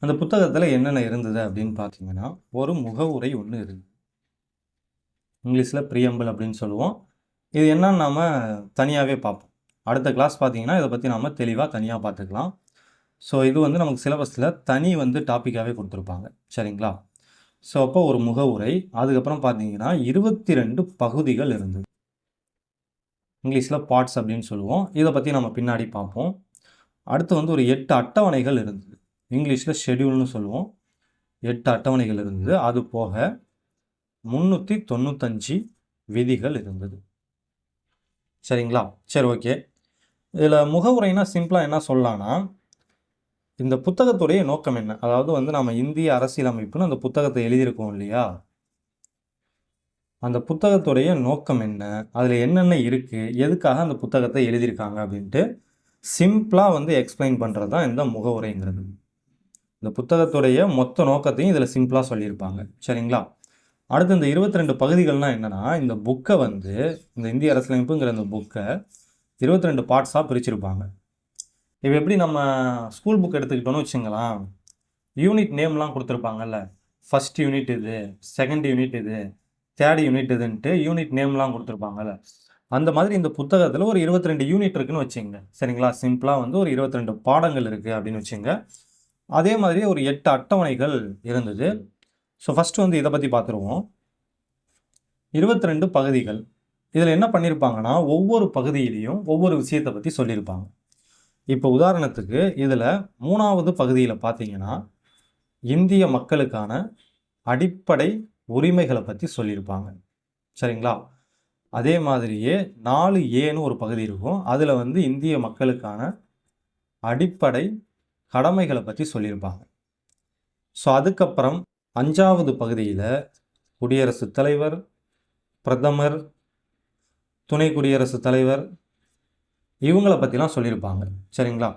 அந்த புத்தகத்தில் என்னென்ன இருந்தது அப்படின்னு பார்த்தீங்கன்னா ஒரு முகவுரை ஒன்று இருந்தது. இங்கிலீஷில் ப்ரீயம்பிள் அப்படின்னு சொல்லுவோம். இது என்னன்னு நாம் தனியாகவே பார்ப்போம். அடுத்த கிளாஸ் பார்த்தீங்கன்னா இதை பற்றி நாம் தெளிவாக தனியாக பார்த்துக்கலாம். ஸோ இது வந்து நமக்கு சிலபஸில் தனி வந்து டாப்பிக்காகவே கொடுத்துருப்பாங்க. சரிங்களா? ஸோ அப்போ ஒரு முகவுரை, அதுக்கப்புறம் பார்த்தீங்கன்னா 22 பகுதிகள் இருந்தது. இங்கிலீஷில் பார்ட்ஸ் அப்படின்னு சொல்லுவோம். இதை பற்றி நம்ம பின்னாடி பார்ப்போம். அடுத்து வந்து ஒரு 8 அட்டவணைகள் இருந்தது. இங்கிலீஷில் ஷெட்யூல்னு சொல்லுவோம். 8 அட்டவணைகள் இருந்தது. அது போக 395 விதிகள் இருந்தது. சரிங்களா? சரி, ஓகே. இதில் முகவுரைனா சிம்பிளாக என்ன சொல்லலாம்னா இந்த புத்தகத்துடைய நோக்கம் என்ன, அதாவது வந்து நம்ம இந்திய அரசியலமைப்புன்னு அந்த புத்தகத்தை எழுதியிருக்கோம் இல்லையா, அந்த புத்தகத்துடைய நோக்கம் என்ன, அதில் என்னென்ன இருக்குது, எதுக்காக அந்த புத்தகத்தை எழுதியிருக்காங்க அப்படின்ட்டு சிம்பிளாக வந்து எக்ஸ்பிளைன் பண்ணுறது தான் இந்த முகவுரைங்கிறது. இந்த புத்தகத்துடைய மொத்த நோக்கத்தையும் இதில் சிம்பிளாக சொல்லியிருப்பாங்க. சரிங்களா? அடுத்து இந்த 22 பகுதிகள்னால் என்னென்னா, இந்த புக்கை வந்து இந்த இந்திய அரசியலமைப்புங்கிற இந்த புக்கை 22 பார்ட்ஸாக பிரிச்சிருப்பாங்க. இப்போ எப்படி நம்ம ஸ்கூல் புக் எடுத்துக்கிட்டோன்னு வச்சுங்களேன், யூனிட் நேம்லாம் கொடுத்துருப்பாங்கல்ல, ஃபஸ்ட் யூனிட் இது, செகண்ட் யூனிட் இது, தேர்ட் யூனிட் இதுன்ட்டு யூனிட் நேம்லாம் கொடுத்துருப்பாங்கல்ல, அந்த மாதிரி இந்த புத்தகத்தில் ஒரு 22 யூனிட் இருக்குன்னு வச்சுங்க. சரிங்களா? சிம்பிளாக வந்து ஒரு 22 பாடங்கள் இருக்குது அப்படின்னு வச்சுங்க. அதே மாதிரி ஒரு 8 அட்டவணைகள் இருந்தது. ஸோ ஃபஸ்ட்டு வந்து இதை பற்றி பார்த்துருவோம். 22 பகுதிகள். இதில் என்ன பண்ணியிருப்பாங்கன்னா, ஒவ்வொரு பகுதியிலையும் ஒவ்வொரு விஷயத்தை பற்றி சொல்லியிருப்பாங்க. இப்போ உதாரணத்துக்கு இதில் 3வது பகுதியில் பார்த்தீங்கன்னா, இந்திய மக்களுக்கான அடிப்படை உரிமைகளை பற்றி சொல்லியிருப்பாங்க. சரிங்களா? அதே மாதிரியே 4A ஒரு பகுதி இருக்கும். அதில் வந்து இந்திய மக்களுக்கான அடிப்படை கடமைகளை பற்றி சொல்லியிருப்பாங்க. ஸோ அதுக்கப்புறம் 5வது பகுதியில் குடியரசுத் தலைவர், பிரதமர், துணை குடியரசுத் தலைவர் இவங்களை பற்றிலாம் சொல்லியிருப்பாங்க. சரிங்களா?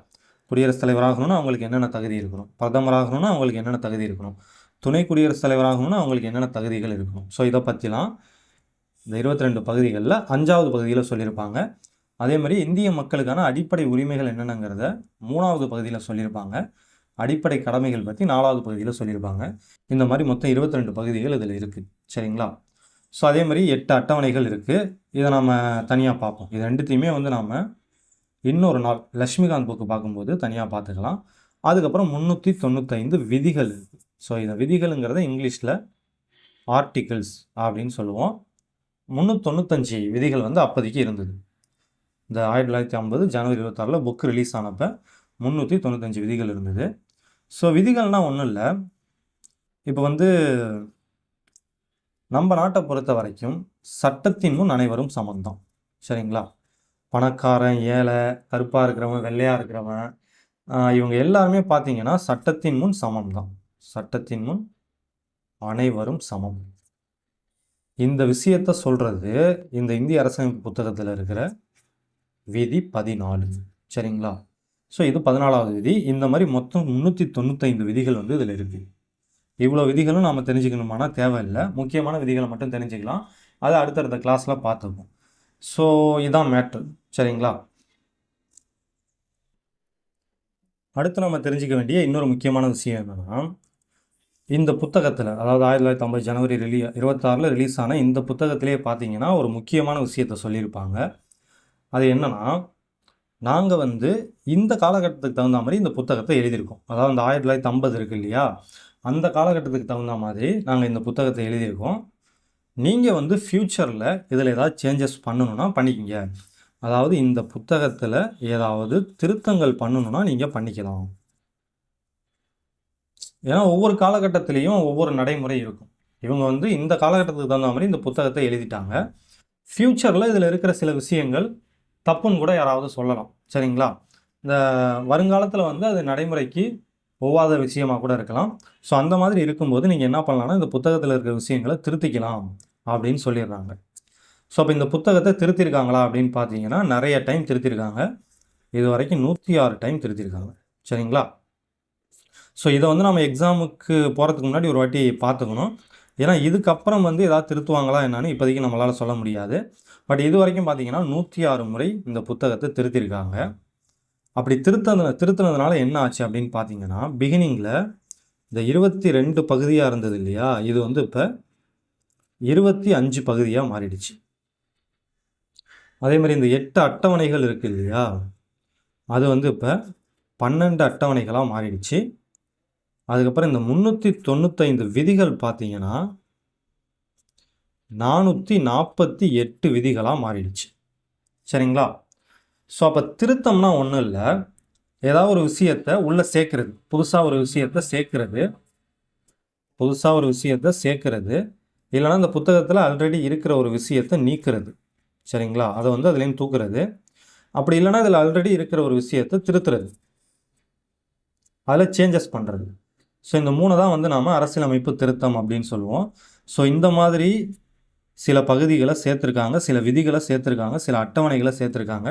குடியரசுத் தலைவர் ஆகணும்னா அவங்களுக்கு என்னென்ன தகுதி இருக்கணும், பிரதமர் ஆகணும்னா அவங்களுக்கு என்னென்ன தகுதி இருக்கணும், துணை குடியரசுத் தலைவர் ஆகணும்னா அவங்களுக்கு என்னென்ன தகுதிகள் இருக்கணும். ஸோ இதை பற்றிலாம் இந்த 22 பகுதிகளில் 5வது பகுதியில் சொல்லியிருப்பாங்க. அதே மாதிரி இந்திய மக்களுக்கான அடிப்படை உரிமைகள் என்னென்னங்கிறத 3வது பகுதியில் சொல்லியிருப்பாங்க. அடிப்படை கடமைகள் பற்றி 4வது பகுதியில் சொல்லியிருப்பாங்க. இந்த மாதிரி மொத்தம் 22 பகுதிகள் இதில் இருக்குது. சரிங்களா? ஸோ அதே மாதிரி 8 அட்டவணைகள் இருக்குது. இதை நம்ம தனியாக பார்ப்போம். இது ரெண்டுத்தையுமே வந்து நாம் இன்னொரு நாள் லக்ஷ்மிகாந்த் புக்கு பார்க்கும்போது தனியாக பார்த்துக்கலாம். அதுக்கப்புறம் 395 விதிகள் இருக்குது. ஸோ இந்த விதிகள்ங்கிறத இங்கிலீஷில் ஆர்டிகிள்ஸ் அப்படின்னு சொல்லுவோம். 395 விதிகள் வந்து அப்போதைக்கு இருந்தது. இந்த 1950 ஜனவரி 26 புக்கு ரிலீஸ் ஆனப்போ 395 விதிகள் இருந்தது. ஸோ விதிகள்னால் ஒன்றும் இல்லை. இப்போ வந்து நம்ம நாட்டை பொறுத்த வரைக்கும் சட்டத்தின் முன் அனைவரும் சமந்தான். சரிங்களா? பணக்காரன், ஏழை, கருப்பாக இருக்கிறவன், வெள்ளையாக இருக்கிறவன், இவங்க எல்லாருமே பார்த்தீங்கன்னா சட்டத்தின் முன் சமம் தான். சட்டத்தின் முன் அனைவரும் சமம். இந்த விஷயத்தை சொல்கிறது இந்த இந்திய அரசியலமைப்பு புத்தகத்தில் இருக்கிற விதி 14. சரிங்களா? ஸோ இது 14வது விதி. இந்த மாதிரி மொத்தம் 395 விதிகள் வந்து இதில் இருக்குது. இவ்வளோ விதிகளும் நாம் தெரிஞ்சுக்கணுமானா தேவையில்லை. முக்கியமான விதிகளை மட்டும் தெரிஞ்சுக்கலாம். அதை அடுத்தடுத்த கிளாஸில் பார்த்துப்போம். ஸோ இதான் மேட்ரு. சரிங்களா? அடுத்து நம்ம தெரிஞ்சுக்க வேண்டிய இன்னொரு முக்கியமான விஷயம் என்னென்னா, இந்த புத்தகத்தில் அதாவது 1950 ஜனவரி 26 ரிலீஸ் ஆன இந்த புத்தகத்திலே பார்த்தீங்கன்னா ஒரு முக்கியமான விஷயத்தை சொல்லியிருப்பாங்க. அது என்னென்னா, நாங்கள் வந்து இந்த காலகட்டத்துக்கு தகுந்த மாதிரி இந்த புத்தகத்தை எழுதியிருக்கோம். அதாவது இந்த 1950 இருக்குது இல்லையா, அந்த காலகட்டத்துக்கு தகுந்த மாதிரி நாங்கள் இந்த புத்தகத்தை எழுதியிருக்கோம். நீங்கள் வந்து ஃப்யூச்சரில் இதில் ஏதாவது சேஞ்சஸ் பண்ணணுன்னா பண்ணிக்கங்க. அதாவது இந்த புத்தகத்தில் ஏதாவது திருத்தங்கள் பண்ணணுன்னா நீங்கள் பண்ணிக்கலாம். ஏன்னா ஒவ்வொரு காலகட்டத்திலையும் ஒவ்வொரு நடைமுறை இருக்கும். இவங்க வந்து இந்த காலகட்டத்துக்கு தகுந்த மாதிரி இந்த புத்தகத்தை எழுதிட்டாங்க. ஃப்யூச்சரில் இதில் இருக்கிற சில விஷயங்கள் தப்புன்னு கூட யாராவது சொல்லலாம். சரிங்களா? இந்த வருங்காலத்தில் வந்து அது நடைமுறைக்கு ஒவ்வாத விஷயமாக கூட இருக்கலாம். ஸோ அந்த மாதிரி இருக்கும்போது நீங்கள் என்ன பண்ணலாம்னா இந்த புத்தகத்தில் இருக்கிற விஷயங்களை திருத்திக்கலாம் அப்படின்னு சொல்லிடுறாங்க. ஸோ அப்போ இந்த புத்தகத்தை திருத்திருக்காங்களா அப்படின்னு பார்த்தீங்கன்னா நிறைய டைம் திருத்திருக்காங்க. இது வரைக்கும் 106 டைம் திருத்திருக்காங்க. சரிங்களா? ஸோ இதை வந்து நம்ம எக்ஸாமுக்கு போகிறதுக்கு முன்னாடி ஒரு வாட்டி பார்த்துக்கணும். ஏன்னா இதுக்கப்புறம் வந்து ஏதாவது திருத்துவாங்களா என்னன்னு இப்போதைக்கு நம்மளால் சொல்ல முடியாது. பட் இது வரைக்கும் பார்த்தீங்கன்னா 106 முறை இந்த புத்தகத்தை திருத்திருக்காங்க. அப்படி திருத்தினதுனால என்ன ஆச்சு அப்படின்னு பார்த்தீங்கன்னா, பிகினிங்கில் இந்த 22 பகுதியாக இருந்தது இல்லையா, இது வந்து இப்போ 25 பகுதியாக மாறிடுச்சு. அதே மாதிரி இந்த 8 அட்டவணைகள் இருக்குது இல்லையா, அது வந்து இப்போ 12 அட்டவணைகளாக மாறிடுச்சு. அதுக்கப்புறம் இந்த 395 விதிகள் பார்த்தீங்கன்னா 448 விதிகளாக மாறிடுச்சு. சரிங்களா? ஸோ அப்போ திருத்தம்னா ஒன்றும் இல்லை, ஏதாவது ஒரு விஷயத்தை உள்ளே சேர்க்கறது, புதுசாக ஒரு விஷயத்தை சேர்க்கறது, இல்லைனா இந்த புத்தகத்தில் ஆல்ரெடி இருக்கிற ஒரு விஷயத்தை நீக்கிறது. சரிங்களா? அதை வந்து அதுலேயும் தூக்குறது. அப்படி இல்லைனா இதில் ஆல்ரெடி இருக்கிற ஒரு விஷயத்தை திருத்துறது, அதில் சேஞ்சஸ் பண்ணுறது. ஸோ இந்த 3 தான் வந்து நாம் அரசியலமைப்பு திருத்தம் அப்படின்னு சொல்லுவோம். ஸோ இந்த மாதிரி சில பகுதிகளை சேர்த்துருக்காங்க, சில விதிகளை சேர்த்துருக்காங்க, சில அட்டவணைகளை சேர்த்துருக்காங்க.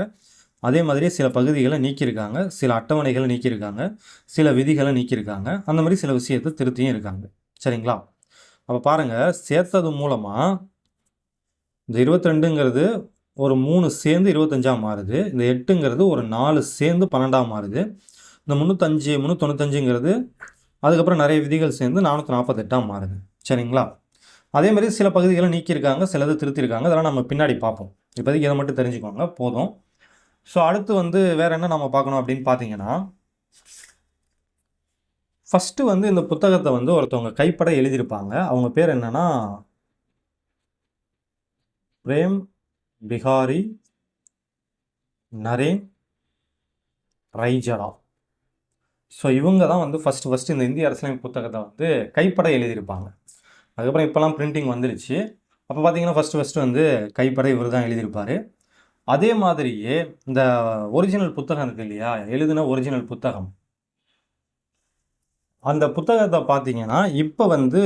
அதே மாதிரி சில பகுதிகளை நீக்கியிருக்காங்க, சில அட்டவணைகளை நீக்கியிருக்காங்க, சில விதிகளை நீக்கியிருக்காங்க. அந்த மாதிரி சில விஷயத்தை திருத்தியும் இருக்காங்க. சரிங்களா? அப்போ பாருங்கள், சேர்த்தது மூலமாக இந்த 22ங்கிறது ஒரு 3 சேர்ந்து 25ஆக மாறுது. இந்த 8ங்கிறது ஒரு 4 சேர்ந்து 12ஆக மாறுது. இந்த 395 அதுக்கப்புறம் நிறைய விதிகள் சேர்ந்து 448ஆக மாறுது. சரிங்களா? அதே மாதிரி சில பகுதிகளை நீக்கியிருக்காங்க, சிலது திருத்திருக்காங்க. அதெல்லாம் நம்ம பின்னாடி பார்ப்போம். இப்போதைக்கு இதை மட்டும் தெரிஞ்சுக்கோங்க போதும். ஸோ அடுத்து வந்து வேறு என்ன நம்ம பார்க்கணும் அப்படின்னு பார்த்தீங்கன்னா, ஃபஸ்ட்டு வந்து இந்த புத்தகத்தை வந்து ஒருத்தவங்க கைப்பட எழுதியிருப்பாங்க. அவங்க பேர் என்னன்னா பிரேம் பிகாரி நரேன் ரைஜடா. ஸோ இவங்க தான் வந்து ஃபஸ்ட்டு இந்த இந்திய அரசியலமைப்பு புத்தகத்தை வந்து கைப்பட எழுதியிருப்பாங்க. அதுக்கப்புறம் இப்போலாம் பிரிண்டிங் வந்துடுச்சு. அப்போ பார்த்தீங்கன்னா ஃபஸ்ட்டு வந்து கைப்பட இவர் தான் எழுதியிருப்பார். அதே மாதிரியே இந்த ஒரிஜினல் புத்தகம் இருக்கு இல்லையா, எழுதின ஒரிஜினல் புத்தகம், அந்த புத்தகத்தை பார்த்தீங்கன்னா இப்போ வந்து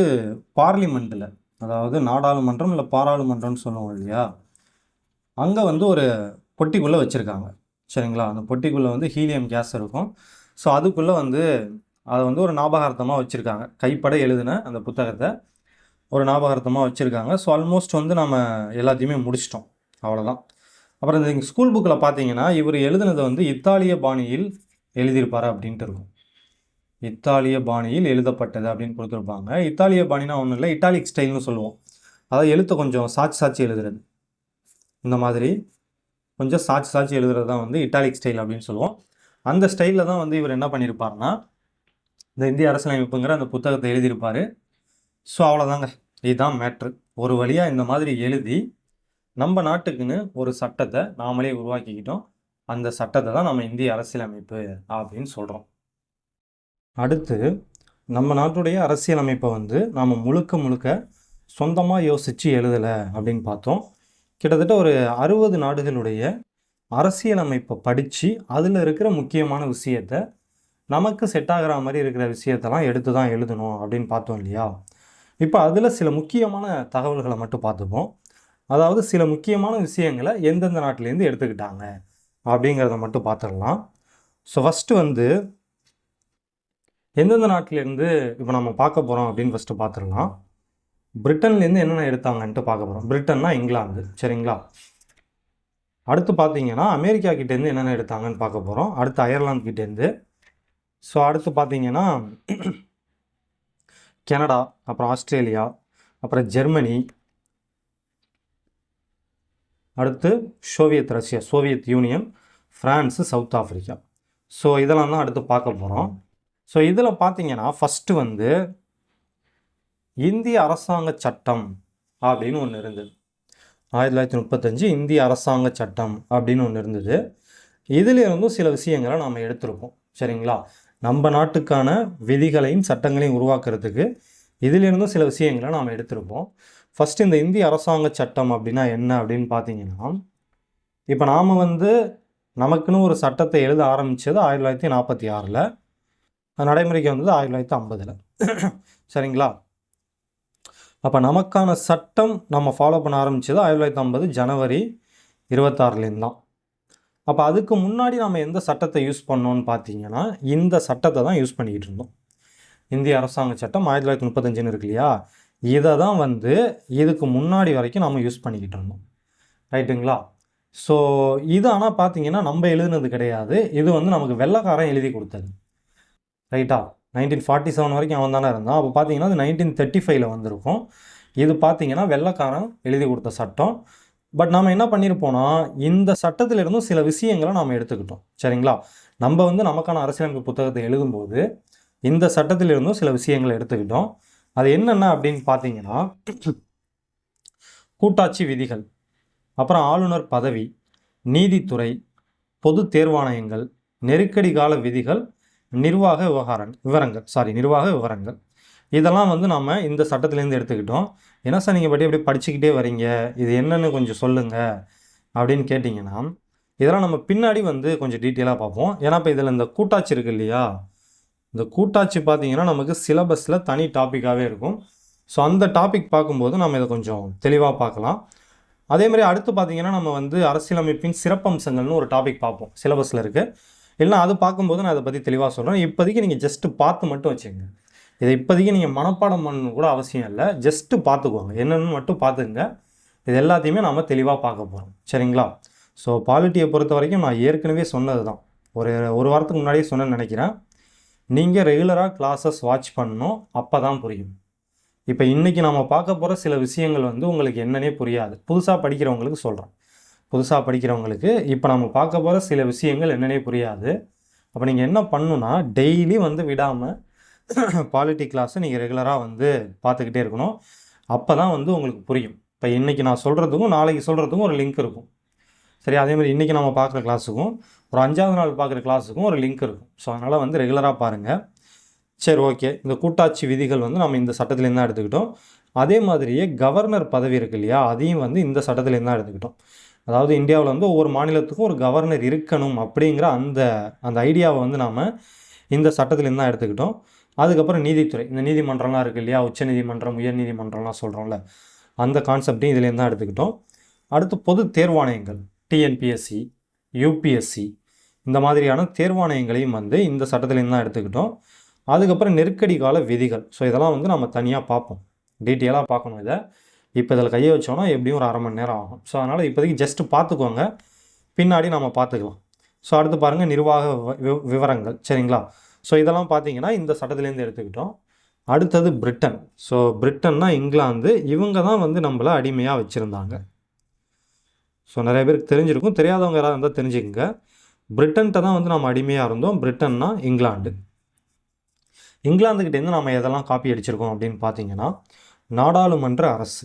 பார்லிமெண்ட்டில், அதாவது நாடாளுமன்றம் இல்லை பாராளுமன்றம்னு சொல்லுவோம் இல்லையா, அங்கே வந்து ஒரு பொட்டிக்குள்ளே வச்சுருக்காங்க. சரிங்களா? அந்த பொட்டிக்குள்ளே வந்து ஹீலியம் கேஸ் இருக்கும். ஸோ அதுக்குள்ளே வந்து அதை வந்து ஒரு ஞாபகார்த்தமாக வச்சுருக்காங்க. கைப்பட எழுதின அந்த புத்தகத்தை ஒரு ஞாபகார்த்தமாக வச்சுருக்காங்க. ஸோ ஆல்மோஸ்ட் வந்து நம்ம எல்லாத்தையுமே முடிச்சிட்டோம். அவ்வளோதான். அப்புறம் இந்த ஸ்கூல் புக்கில் பார்த்தீங்கன்னா இவர் எழுதுனது வந்து இத்தாலிய பாணியில் எழுதியிருப்பார் அப்படின்ட்டு இருக்கும். இத்தாலிய பாணியில் எழுதப்பட்டது அப்படின்னு கொடுத்துருப்பாங்க. இத்தாலிய பாணினா ஒன்றும் இல்லை, இட்டாலிக் ஸ்டைல்னு சொல்லுவோம். அதாவது எழுத்தை கொஞ்சம் சாட்சி எழுதுறது, இந்த மாதிரி கொஞ்சம் சாட்சி எழுதுறது தான் வந்து இட்டாலிக் ஸ்டைல் அப்படின்னு சொல்லுவோம். அந்த ஸ்டைலில் தான் வந்து இவர் என்ன பண்ணியிருப்பார்னா இந்த இந்திய அரசியலமைப்புங்கிற அந்த புத்தகத்தை எழுதியிருப்பார். ஸோ அவ்வளோதாங்க, இதுதான் மேட்ரு. ஒரு வழியாக இந்த மாதிரி எழுதி நம்ம நாட்டுக்குன்னு ஒரு சட்டத்தை நாமளே உருவாக்கிக்கிட்டோம். அந்த சட்டத்தை தான் நம்ம இந்திய அரசியலமைப்பு அப்படின்னு சொல்கிறோம். அடுத்து நம்ம நாட்டுடைய அரசியலமைப்பை வந்து நாம் முழுக்க சொந்தமாக யோசித்து எழுதலை அப்படின்னு பார்த்தோம். கிட்டத்தட்ட ஒரு 60 நாடுகளுடைய அரசியலமைப்பை படித்து அதில் இருக்கிற முக்கியமான விஷயத்தை நமக்கு செட் ஆகிற மாதிரி இருக்கிற விஷயத்தெல்லாம் எடுத்து தான் எழுதணும் அப்படின்னு பார்த்தோம் இல்லையா. இப்போ அதில் சில முக்கியமான தகவல்களை மட்டும் பார்த்துப்போம். அதாவது சில முக்கியமான விஷயங்களை எந்தெந்த நாட்டிலேருந்து எடுத்துக்கிட்டாங்க அப்படிங்கிறத மட்டும் பார்த்துடலாம். ஸோ ஃபஸ்ட்டு வந்து எந்தெந்த நாட்டிலேருந்து இப்போ நம்ம பார்க்க போகிறோம் அப்படின்னு ஃபஸ்ட்டு பார்த்துடலாம். பிரிட்டன்லேருந்து என்னென்ன எடுத்தாங்கன்ட்டு பார்க்க போகிறோம். பிரிட்டன்னா இங்கிலாந்து. சரிங்களா? அடுத்து பார்த்தீங்கன்னா அமெரிக்கா கிட்டேருந்து என்னென்ன எடுத்தாங்கன்னு பார்க்க போகிறோம். அடுத்து அயர்லாந்து கிட்டேருந்து. ஸோ அடுத்து பார்த்தீங்கன்னா கனடா, அப்புறம் ஆஸ்திரேலியா, அப்புறம் ஜெர்மனி, அடுத்து Russia, Soviet union, France, south Africa. So இதெல்லாம் தான் அடுத்து பார்க்க போகிறோம். ஸோ இதில் பார்த்தீங்கன்னா ஃபஸ்ட்டு வந்து இந்திய அரசாங்க சட்டம் அப்படின்னு ஒன்று இருந்தது. 1935 இந்திய அரசாங்க சட்டம் அப்படின்னு ஒன்று இருந்தது. இதிலிருந்தும் சில விஷயங்களை நாம் எடுத்திருப்போம். சரிங்களா? நம்ம நாட்டுக்கான விதிகளையும் சட்டங்களையும் உருவாக்குறதுக்கு இதிலிருந்தும் சில விஷயங்களை நாம் எடுத்திருப்போம். ஃபஸ்ட்டு இந்த இந்திய அரசாங்க சட்டம் அப்படின்னா என்ன அப்படின்னு பார்த்தீங்கன்னா, இப்போ நாம் வந்து நமக்குன்னு ஒரு சட்டத்தை எழுத ஆரம்பித்தது 1946, நடைமுறைக்கு வந்தது 1950. சரிங்களா? அப்போ நமக்கான சட்டம் நம்ம ஃபாலோ பண்ண ஆரம்பித்தது 1950 ஜனவரி 26 தான். அப்போ அதுக்கு முன்னாடி நம்ம எந்த சட்டத்தை யூஸ் பண்ணோன்னு பார்த்தீங்கன்னா இந்த சட்டத்தை தான் யூஸ் பண்ணிக்கிட்டு இருந்தோம். இந்திய அரசாங்க சட்டம் 1935 இருக்கு இல்லையா, இதை தான் வந்து இதுக்கு முன்னாடி வரைக்கும் நம்ம யூஸ் பண்ணிக்கிட்டு இருந்தோம். ரைட்டுங்களா? ஸோ இது ஆனால் பார்த்தீங்கன்னா நம்ம எழுதுனது கிடையாது. இது வந்து நமக்கு வெள்ளைக்காரன் எழுதி கொடுத்தது. ரைட்டா? 1947 வரைக்கும் அவன் தானே இருந்தான். அப்போ பார்த்தீங்கன்னா அது 1935 வந்திருக்கும். இது பார்த்தீங்கன்னா வெள்ளைக்காரன் எழுதி கொடுத்த சட்டம். பட் நாம் என்ன பண்ணியிருப்போம்னா இந்த சட்டத்திலிருந்தும் சில விஷயங்களை நாம் எடுத்துக்கிட்டோம். சரிங்களா? நம்ம வந்து நமக்கான அரசியலமைப்பு புத்தகத்தை எழுதும்போது இந்த சட்டத்திலிருந்தும் சில விஷயங்களை எடுத்துக்கிட்டோம். அது என்னென்ன அப்படின்னு பார்த்தீங்கன்னா கூட்டாட்சி விதிகள், அப்புறம் ஆளுநர் பதவி, நீதித்துறை, பொது தேர்வாணையங்கள், நெருக்கடி கால விதிகள், நிர்வாக விவரங்கள், இதெல்லாம் வந்து நம்ம இந்த சட்டத்திலேருந்து எடுத்துக்கிட்டோம். என்ன சார் நீங்கள் அப்படியே படிச்சுக்கிட்டே வரீங்க, இது என்னன்னு கொஞ்சம் சொல்லுங்கள் அப்படின்னு கேட்டிங்கன்னா, இதெல்லாம் நம்ம பின்னாடி வந்து கொஞ்சம் டீட்டெயிலாக பார்ப்போம். ஏன்னா இப்போ இதில் இந்த கூட்டாட்சி இருக்குது இல்லையா, இந்த கூட்டாட்சி பார்த்தீங்கன்னா நமக்கு சிலபஸில் தனி டாப்பிக்காகவே இருக்கும். ஸோ அந்த டாபிக் பார்க்கும்போது நம்ம இதை கொஞ்சம் தெளிவாக பார்க்கலாம். அதே மாதிரி அடுத்து பார்த்தீங்கன்னா நம்ம வந்து அரசியலமைப்பின் சிறப்பம்சங்கள்னு ஒரு டாபிக் பார்ப்போம், சிலபஸில் இருக்குது. இல்லைனா அது பார்க்கும்போது நான் அதை பற்றி தெளிவாக சொல்கிறேன். இப்போதைக்கு நீங்கள் ஜஸ்ட்டு பார்த்து மட்டும் வச்சுங்க. இதை இப்போதைக்கு நீங்கள் மனப்பாடம் பண்ணணும் கூட அவசியம் இல்லை, ஜஸ்ட்டு பார்த்துக்குவாங்க, என்னென்னு மட்டும் பார்த்துங்க. இது எல்லாத்தையுமே நாம் தெளிவாக பார்க்க போகிறோம், சரிங்களா? ஸோ பாலிட்டியை பொறுத்த வரைக்கும் நான் ஏற்கனவே சொன்னது தான், ஒரு வாரத்துக்கு முன்னாடியே சொன்னேன்னு நினைக்கிறேன். நீங்கள் ரெகுலராக கிளாஸஸ் வாட்ச் பண்ணணும், அப்போ தான் புரியும். இப்போ இன்றைக்கி நம்ம பார்க்க போகிற சில விஷயங்கள் வந்து உங்களுக்கு என்னன்னே புரியாது. புதுசாக படிக்கிறவங்களுக்கு சொல்கிறேன், புதுசாக படிக்கிறவங்களுக்கு இப்போ நம்ம பார்க்க போகிற சில விஷயங்கள் என்னன்னே புரியாது. அப்போ நீங்கள் என்ன பண்ணணுன்னா, டெய்லி வந்து விடாமல் பாலிட்டி கிளாஸை நீங்கள் ரெகுலராக வந்து பார்த்துக்கிட்டே இருக்கணும். அப்போ தான் வந்து உங்களுக்கு புரியும். இப்போ இன்றைக்கி நான் சொல்கிறதுக்கும் நாளைக்கு சொல்கிறதுக்கும் ஒரு லிங்க் இருக்கும், சரி? அதேமாதிரி இன்றைக்கி நம்ம பார்க்குற கிளாஸுக்கும் ஒரு 5ஆவது நாள் பார்க்குற கிளாஸுக்கும் ஒரு லிங்க் இருக்கும். ஸோ அதனால் வந்து ரெகுலராக பாருங்கள். சரி, ஓகே. இந்த கூட்டாட்சி விதிகள் வந்து நம்ம இந்த சட்டத்துலேருந்து தான் எடுத்துக்கிட்டோம். அதே மாதிரியே கவர்னர் பதவி இருக்குது இல்லையா, அதையும் வந்து இந்த சட்டத்துலேருந்து தான் எடுத்துக்கிட்டோம். அதாவது இந்தியாவில் வந்து ஒவ்வொரு மாநிலத்துக்கும் ஒரு கவர்னர் இருக்கணும் அப்படிங்கிற அந்த ஐடியாவை வந்து நாம் இந்த சட்டத்துலேருந்து தான் எடுத்துக்கிட்டோம். அதுக்கப்புறம் நீதித்துறை, இந்த நீதிமன்றம்லாம் இருக்குது இல்லையா, உச்ச நீதிமன்றம், உயர் நீதிமன்றம்லாம் சொல்கிறோம்ல, அந்த கான்செப்டையும் இதுலேருந்து தான் எடுத்துக்கிட்டோம். அடுத்து பொது தேர்வாணையங்கள், டிஎன்பிஎஸ்சி, யூபிஎஸ்சி, இந்த மாதிரியான தேர்வாணையங்களையும் வந்து இந்த சட்டத்துலேருந்து தான் எடுத்துக்கிட்டோம். அதுக்கப்புறம் நெருக்கடி கால விதிகள். ஸோ இதெல்லாம் வந்து நம்ம தனியாக பார்ப்போம், டீட்டெயிலாக பார்க்கணும். இதை இப்போ இதில் கையை வச்சோன்னா எப்படியும் ஒரு 1/2 மணி நேரம் ஆகும். ஸோ அதனால் இப்போதைக்கு ஜஸ்ட்டு பார்த்துக்கோங்க, பின்னாடி நம்ம பார்த்துக்கலாம். ஸோ அடுத்து பாருங்கள், நிர்வாக விவரங்கள், சரிங்களா? ஸோ இதெல்லாம் பார்த்தீங்கன்னா இந்த சட்டத்துலேருந்து எடுத்துக்கிட்டோம். அடுத்தது பிரிட்டன். ஸோ பிரிட்டன்னா இங்கிலாந்து, இவங்க தான் வந்து நம்மளை அடிமையாக வச்சுருந்தாங்க. ஸோ நிறைய பேருக்கு தெரிஞ்சிருக்கும், தெரியாதவங்க யாராவது இருந்தால் தெரிஞ்சுக்கங்க. பிரிட்டன்கிட்ட தான் வந்து நம்ம அடிமையாக இருந்தோம். பிரிட்டன்னா இங்கிலாந்து. இங்கிலாந்துக்கிட்டேருந்து நம்ம எதெல்லாம் காப்பி அடிச்சிருக்கோம் அப்படின்னு பார்த்தீங்கன்னா, நாடாளுமன்ற அரசு.